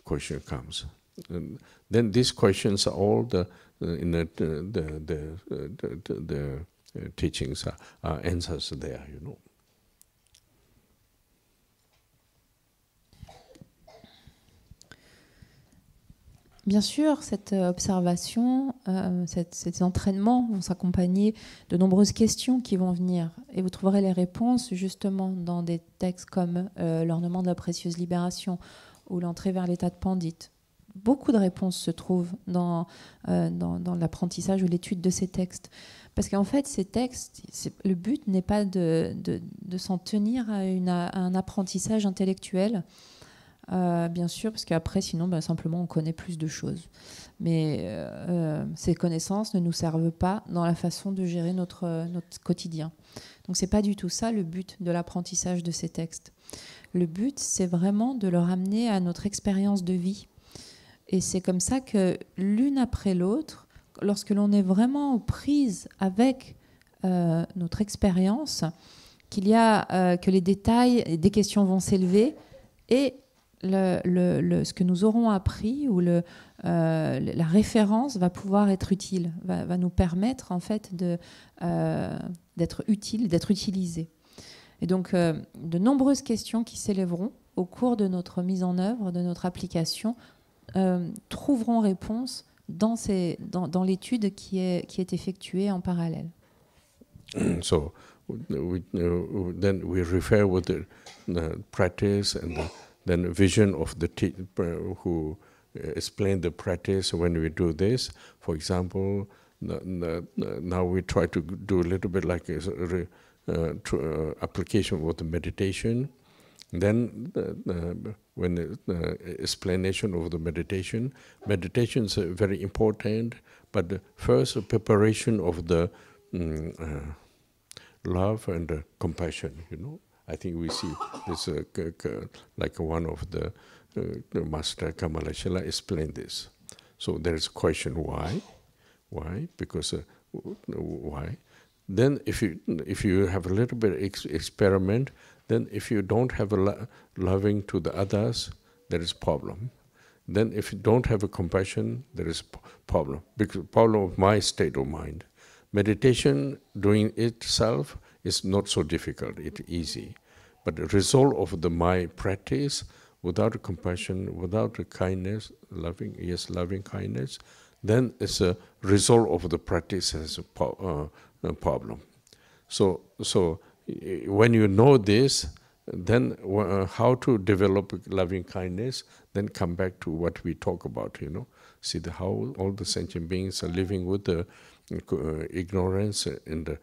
Question comes. And then these questions are all the teachings are answers there. Bien sûr, cette observation, ces entraînements vont s'accompagner de nombreuses questions qui vont venir. Et vous trouverez les réponses justement dans des textes comme l'ornement de la précieuse libération ou l'entrée vers l'état de pandit. Beaucoup de réponses se trouvent dans l'apprentissage ou l'étude de ces textes. Parce qu'en fait, ces textes, le but n'est pas de s'en tenir à un apprentissage intellectuel, bien sûr, parce qu'après, sinon, simplement, on connaît plus de choses. Mais ces connaissances ne nous servent pas dans la façon de gérer notre quotidien. Donc, ce n'est pas du tout ça le but de l'apprentissage de ces textes. Le but, c'est vraiment de le ramener à notre expérience de vie. Et c'est comme ça que l'une après l'autre, lorsque l'on est vraiment aux prises avec notre expérience, que les détails des questions vont s'élever et ce que nous aurons appris ou la référence va pouvoir être utile, va nous permettre en fait d'être utile, d'être utilisé. Et donc de nombreuses questions qui s'élèveront au cours de notre mise en œuvre, de notre application, trouveront réponse dans l'étude qui est effectuée en parallèle. So then we refer with the practice and then vision of the who explain the practice when we do this. For example, now we try to do a little bit like a application of the meditation. Then when explanation of the meditation is very important, but first preparation of the love and compassion, I think we see this like one of the Master Kamala Shila explained this. So there is a question why? Because why? Then if you have a little bit experiment, then if you don't have a loving to the others, there is problem. Then if you don't have a compassion, there is problem. Because problem of my state of mind. Meditation doing itself is not so difficult, it's easy. But the result of my practice, without compassion, without kindness, loving kindness, then it's a result of the practice has a problem. So when you know this, then how to develop loving kindness, then come back to what we talk about, See how all the sentient beings are living with the ignorance and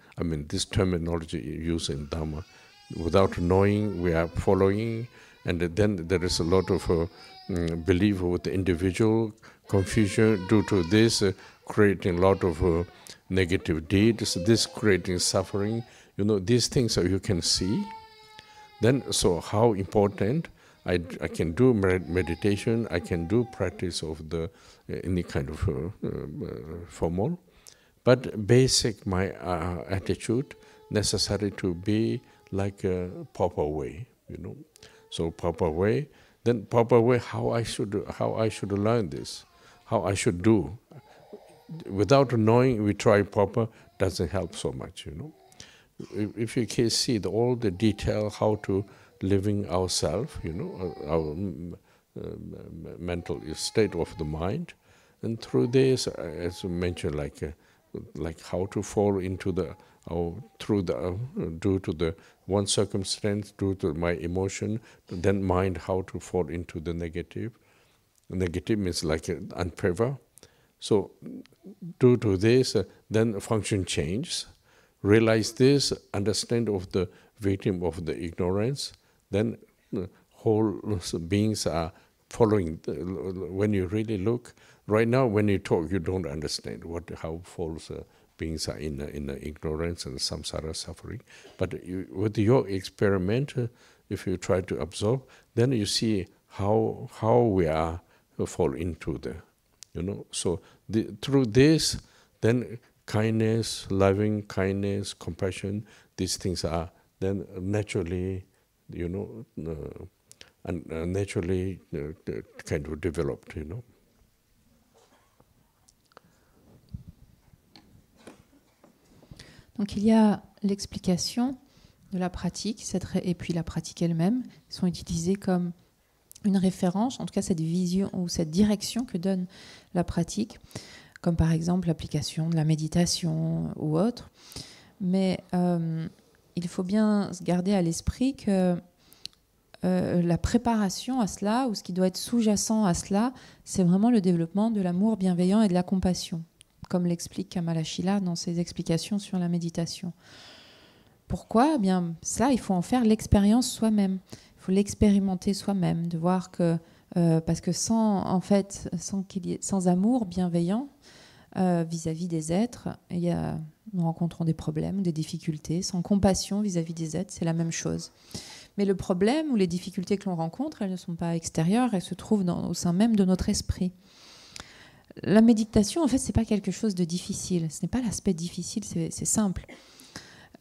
this terminology used in Dhamma. Without knowing, we are following, and then there is a lot of belief with the individual, confusion due to this, creating a lot of negative deeds, this creating suffering. These things you can see. Then, so how important I can do meditation, I can do practice of the any kind of formal, but basic my attitude necessary to be like a proper way, So proper way, then proper way how I should learn this, how I should do. Without knowing, we try proper doesn't help so much, If you can see all the detail how to living ourselves, our mental state of the mind, and through this, as you mentioned, like how to fall into the due to the one circumstance, due to my emotion, then mind how to fall into the negative. Negative means like unfavor. So due to this, then function changes. Realize this, understand of the victim of the ignorance, then whole beings are following. When you really look, right now when you talk, you don't understand how false beings are in ignorance and samsara suffering. But with your experiment, if you try to absorb, then you see how we are fall into the, So through this, then kindness, loving kindness, compassion, these things are then naturally, naturally kind of developed, Donc il y a l'explication de la pratique, et puis la pratique elle-même sont utilisées comme une référence, en tout cas cette vision ou cette direction que donne la pratique, comme par exemple l'application de la méditation ou autre. Mais il faut bien se garder à l'esprit que la préparation à cela, ou ce qui doit être sous-jacent à cela, c'est vraiment le développement de l'amour bienveillant et de la compassion, comme l'explique Kamala Shila dans ses explications sur la méditation. Pourquoi ? Eh bien, ça, il faut en faire l'expérience soi-même. Il faut l'expérimenter soi-même, de voir que parce que sans amour bienveillant vis-à-vis des êtres, nous rencontrons des problèmes, des difficultés. Sans compassion vis-à-vis des êtres, c'est la même chose. Mais le problème ou les difficultés que l'on rencontre, elles ne sont pas extérieures, elles se trouvent au sein même de notre esprit. La méditation, en fait, c'est pas quelque chose de difficile. Ce n'est pas l'aspect difficile, c'est simple.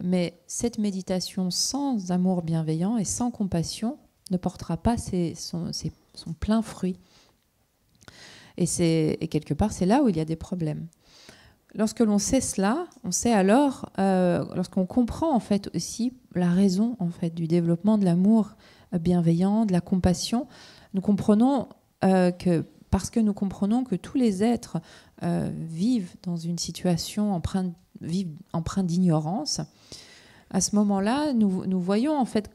Mais cette méditation sans amour bienveillant et sans compassion ne portera pas son plein fruit. Et quelque part, c'est là où il y a des problèmes. Lorsque l'on sait cela, on sait alors, lorsqu'on comprend en fait aussi la raison en fait du développement de l'amour bienveillant, de la compassion, nous comprenons parce que nous comprenons que tous les êtres vivent dans une situation empreinte d'ignorance. À ce moment-là, nous voyons en fait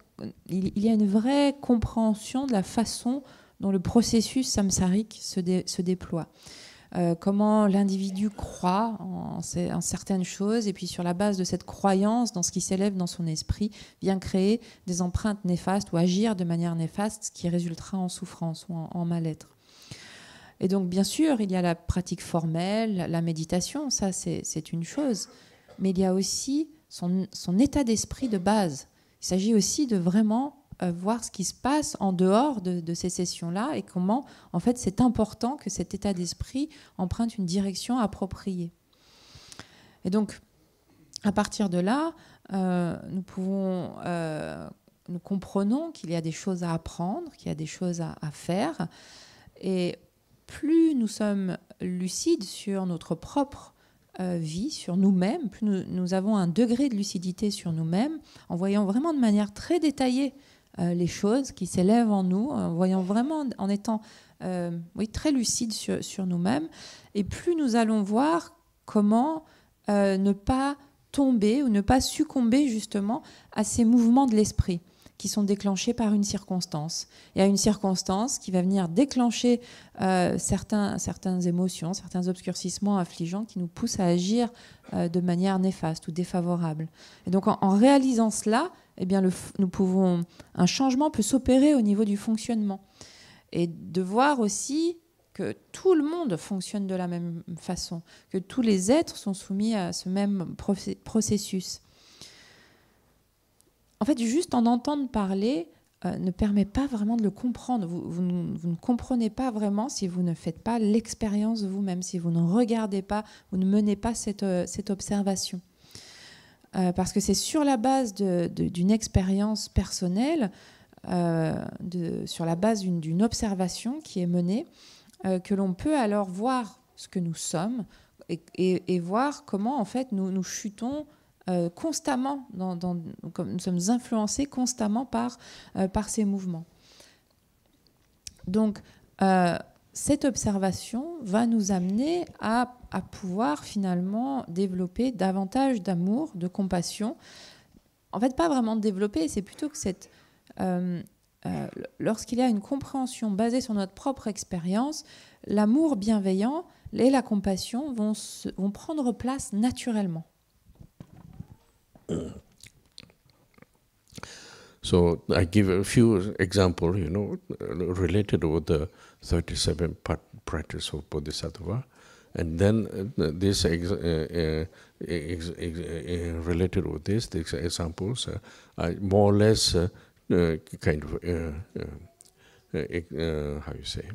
il y a une vraie compréhension de la façon dont le processus samsarique se déploie. comment l'individu croit en certaines choses, et puis sur la base de cette croyance, dans ce qui s'élève dans son esprit, vient créer des empreintes néfastes ou agir de manière néfaste, ce qui résultera en souffrance ou en mal-être. Et donc, bien sûr, il y a la pratique formelle, la méditation, ça c'est une chose, mais il y a aussi son état d'esprit de base. Il s'agit aussi de vraiment voir ce qui se passe en dehors de ces sessions-là et comment, en fait, c'est important que cet état d'esprit emprunte une direction appropriée. Et donc, à partir de là, nous comprenons qu'il y a des choses à apprendre, qu'il y a des choses à faire, et plus nous sommes lucides sur notre propre vie, sur nous-mêmes, plus nous avons un degré de lucidité sur nous-mêmes, en voyant vraiment de manière très détaillée les choses qui s'élèvent en nous, en voyant vraiment, en étant très lucide sur nous-mêmes, et plus nous allons voir comment ne pas tomber ou ne pas succomber justement à ces mouvements de l'esprit qui sont déclenchés par une circonstance. Il y a une circonstance qui va venir déclencher certaines émotions, certains obscurcissements affligeants qui nous poussent à agir de manière néfaste ou défavorable. Et donc en réalisant cela, eh bien, un changement peut s'opérer au niveau du fonctionnement. Et de voir aussi que tout le monde fonctionne de la même façon, que tous les êtres sont soumis à ce même processus. En fait, juste en entendre parler ne permet pas vraiment de le comprendre. Vous ne comprenez pas vraiment si vous ne faites pas l'expérience vous-même, si vous ne regardez pas, vous ne menez pas cette observation. Parce que c'est sur la base d'une expérience personnelle, sur la base d'une observation qui est menée, que l'on peut alors voir ce que nous sommes et voir comment en fait nous chutons constamment, comme nous sommes influencés constamment par ces mouvements. Donc, cette observation va nous amener à pouvoir finalement développer davantage d'amour, de compassion. En fait, pas vraiment développer, c'est plutôt que lorsqu'il y a une compréhension basée sur notre propre expérience, l'amour bienveillant et la compassion vont prendre place naturellement. So I give a few examples, related with the 37 practice of Bodhisattva, and then this related with this, these examples are more or less kind of how you say,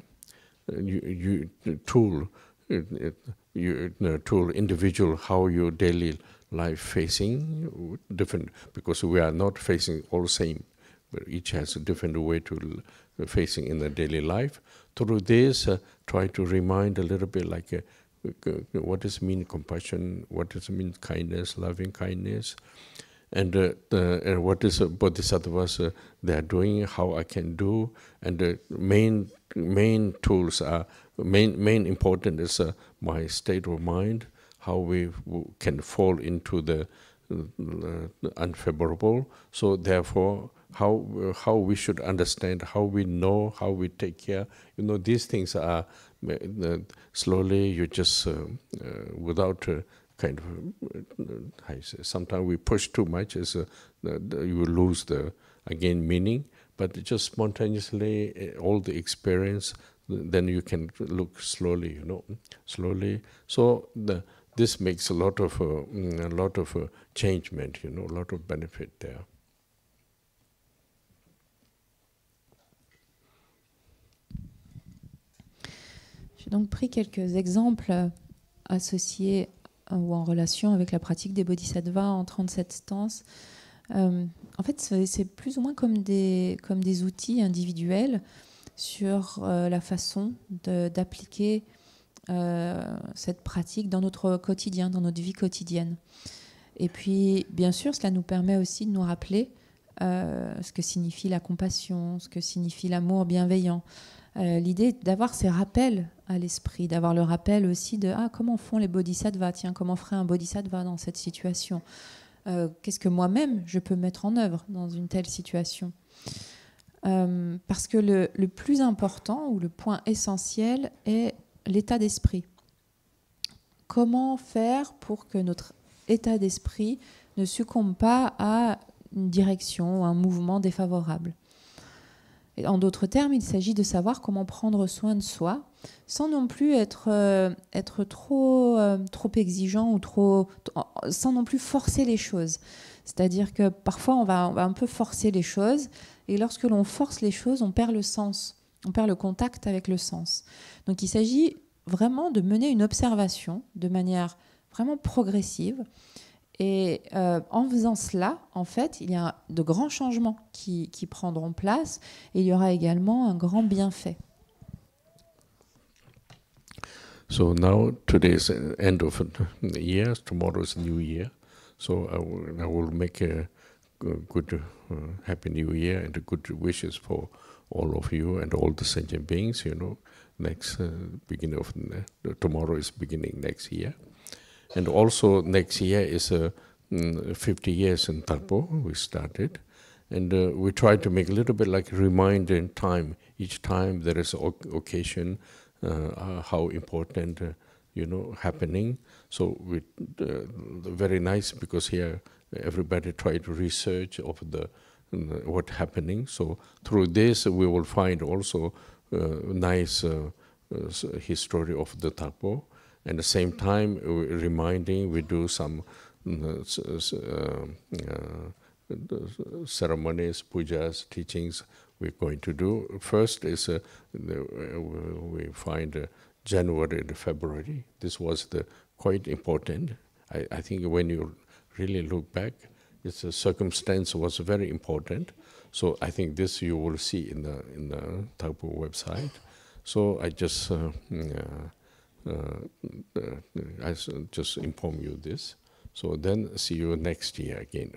tool individual how your daily life facing different, because we are not facing all same, but each has a different way to facing in the daily life. Through this, try to remind a little bit like what does mean compassion, what does mean kindness, loving kindness, and what is bodhisattvas they are doing, how I can do, and the main tools are main important is my state of mind, how we can fall into the unfavorable. So therefore, how we should understand, how we know, how we take care. These things are slowly. You just without kind of how you say. Sometimes we push too much, you lose the meaning. But just spontaneously, all the experience, then you can look slowly. Slowly. So this makes a lot of changement, a lot of benefit there. J'ai donc pris quelques exemples associés ou en relation avec la pratique des bodhisattvas en 37 stances. En fait, c'est plus ou moins comme des outils individuels sur la façon d'appliquer cette pratique dans notre quotidien, dans notre vie quotidienne. Et puis, bien sûr, cela nous permet aussi de nous rappeler ce que signifie la compassion, ce que signifie l'amour bienveillant. L'idée d'avoir ces rappels à l'esprit, d'avoir le rappel aussi de comment font les bodhisattvas, tiens, comment ferait un bodhisattva dans cette situation, qu'est-ce que moi-même je peux mettre en œuvre dans une telle situation. Parce que le plus important ou le point essentiel est l'état d'esprit. comment faire pour que notre état d'esprit ne succombe pas à une direction, un mouvement défavorable. Et en d'autres termes, il s'agit de savoir comment prendre soin de soi, sans non plus être trop exigeant ou sans non plus forcer les choses. C'est-à-dire que parfois, on va un peu forcer les choses, et lorsque l'on force les choses, on perd le sens, on perd le contact avec le sens. Donc il s'agit vraiment de mener une observation de manière vraiment progressive. Et en faisant cela, en fait, il y a de grands changements qui prendront place, et il y aura également un grand bienfait. So now today is the end of the year. Tomorrow is New Year. So I will make a good Happy New Year and good wishes for all of you and all the sentient beings. You know, next beginning of tomorrow is beginning next year. And also next year is 50 years in Dhagpo, we started. And we try to make a little bit like a reminder in time. Each time there is an occasion, how important, happening. So we very nice because here everybody try to research of what happening. So through this we will find also nice history of the Dhagpo. And at the same time, reminding, we do some ceremonies, pujas, teachings we're going to do. First is we find January and February. This was quite important. I think when you really look back, its circumstance was very important. So I think this you will see in the Dhagpo website. So I just I just inform you this. So then see you next year again.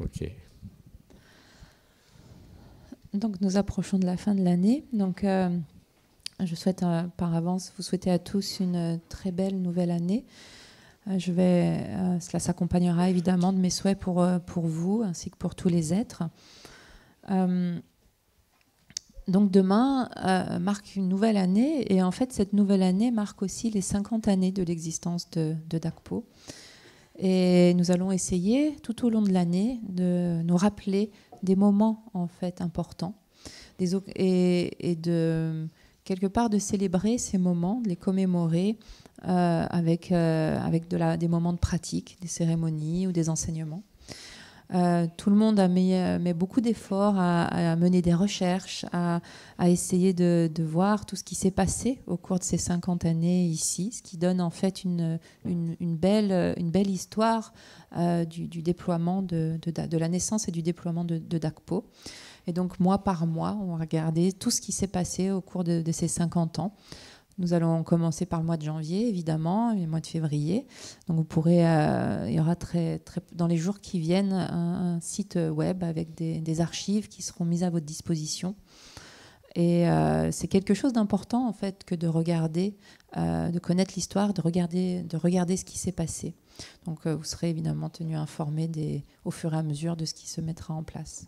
Ok. Donc nous approchons de la fin de l'année. Donc je souhaite par avance vous souhaiter à tous une très belle nouvelle année. Cela s'accompagnera évidemment de mes souhaits pour vous ainsi que pour tous les êtres. Donc demain marque une nouvelle année, et en fait cette nouvelle année marque aussi les 50 années de l'existence de Dhagpo. Et nous allons essayer tout au long de l'année de nous rappeler des moments en fait importants et de quelque part de célébrer ces moments, de les commémorer avec des moments de pratique, des cérémonies ou des enseignements. Tout le monde a mis beaucoup d'efforts à mener des recherches, à essayer de voir tout ce qui s'est passé au cours de ces 50 années ici, ce qui donne en fait une belle histoire du déploiement de la naissance et du déploiement de Dhagpo. Et donc mois par mois, on va regarder tout ce qui s'est passé au cours de ces 50 ans. Nous allons commencer par le mois de janvier, évidemment, et le mois de février. Donc vous pourrez, il y aura dans les jours qui viennent un site web avec des archives qui seront mises à votre disposition. Et c'est quelque chose d'important en fait que de regarder, de connaître l'histoire, de regarder ce qui s'est passé. Donc vous serez évidemment tenu informé au fur et à mesure de ce qui se mettra en place.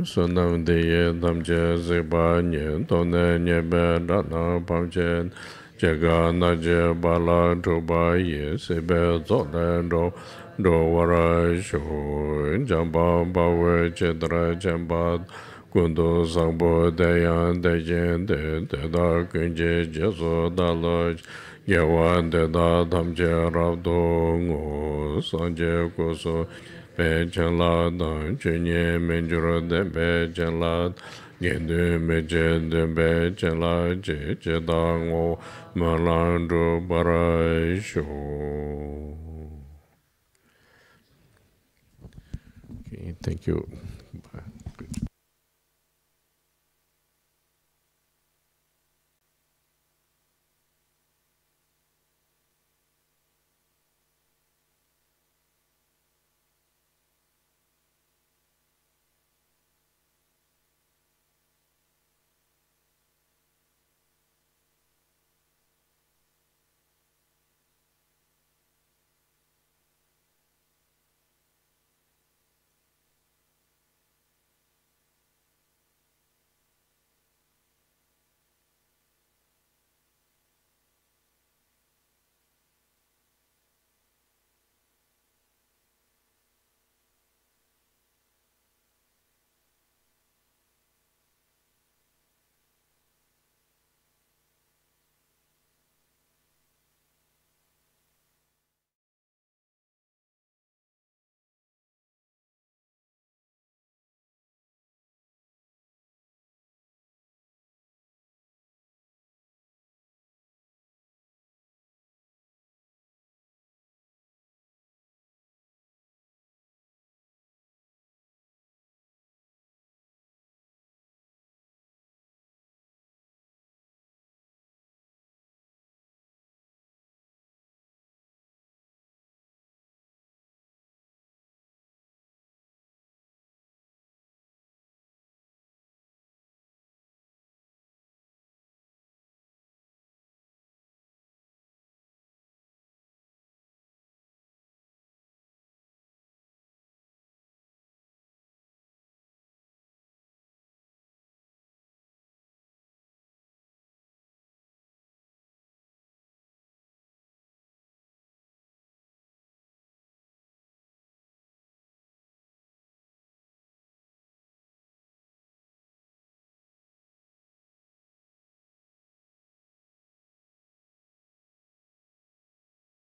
Sonam deye damje zeba nye tone nyebe rana pamchen jega naje bala droba ye sebe zole do wara sho jamba bawe chedra jamba kundo sangbo deyan dejen de da kunje jeso daloj yewan de da damje rabdo ngo sanje koso Pechala dan chenye menjuro de pechala gendu meje de pechala je dango malandro barasho. Okay, thank you.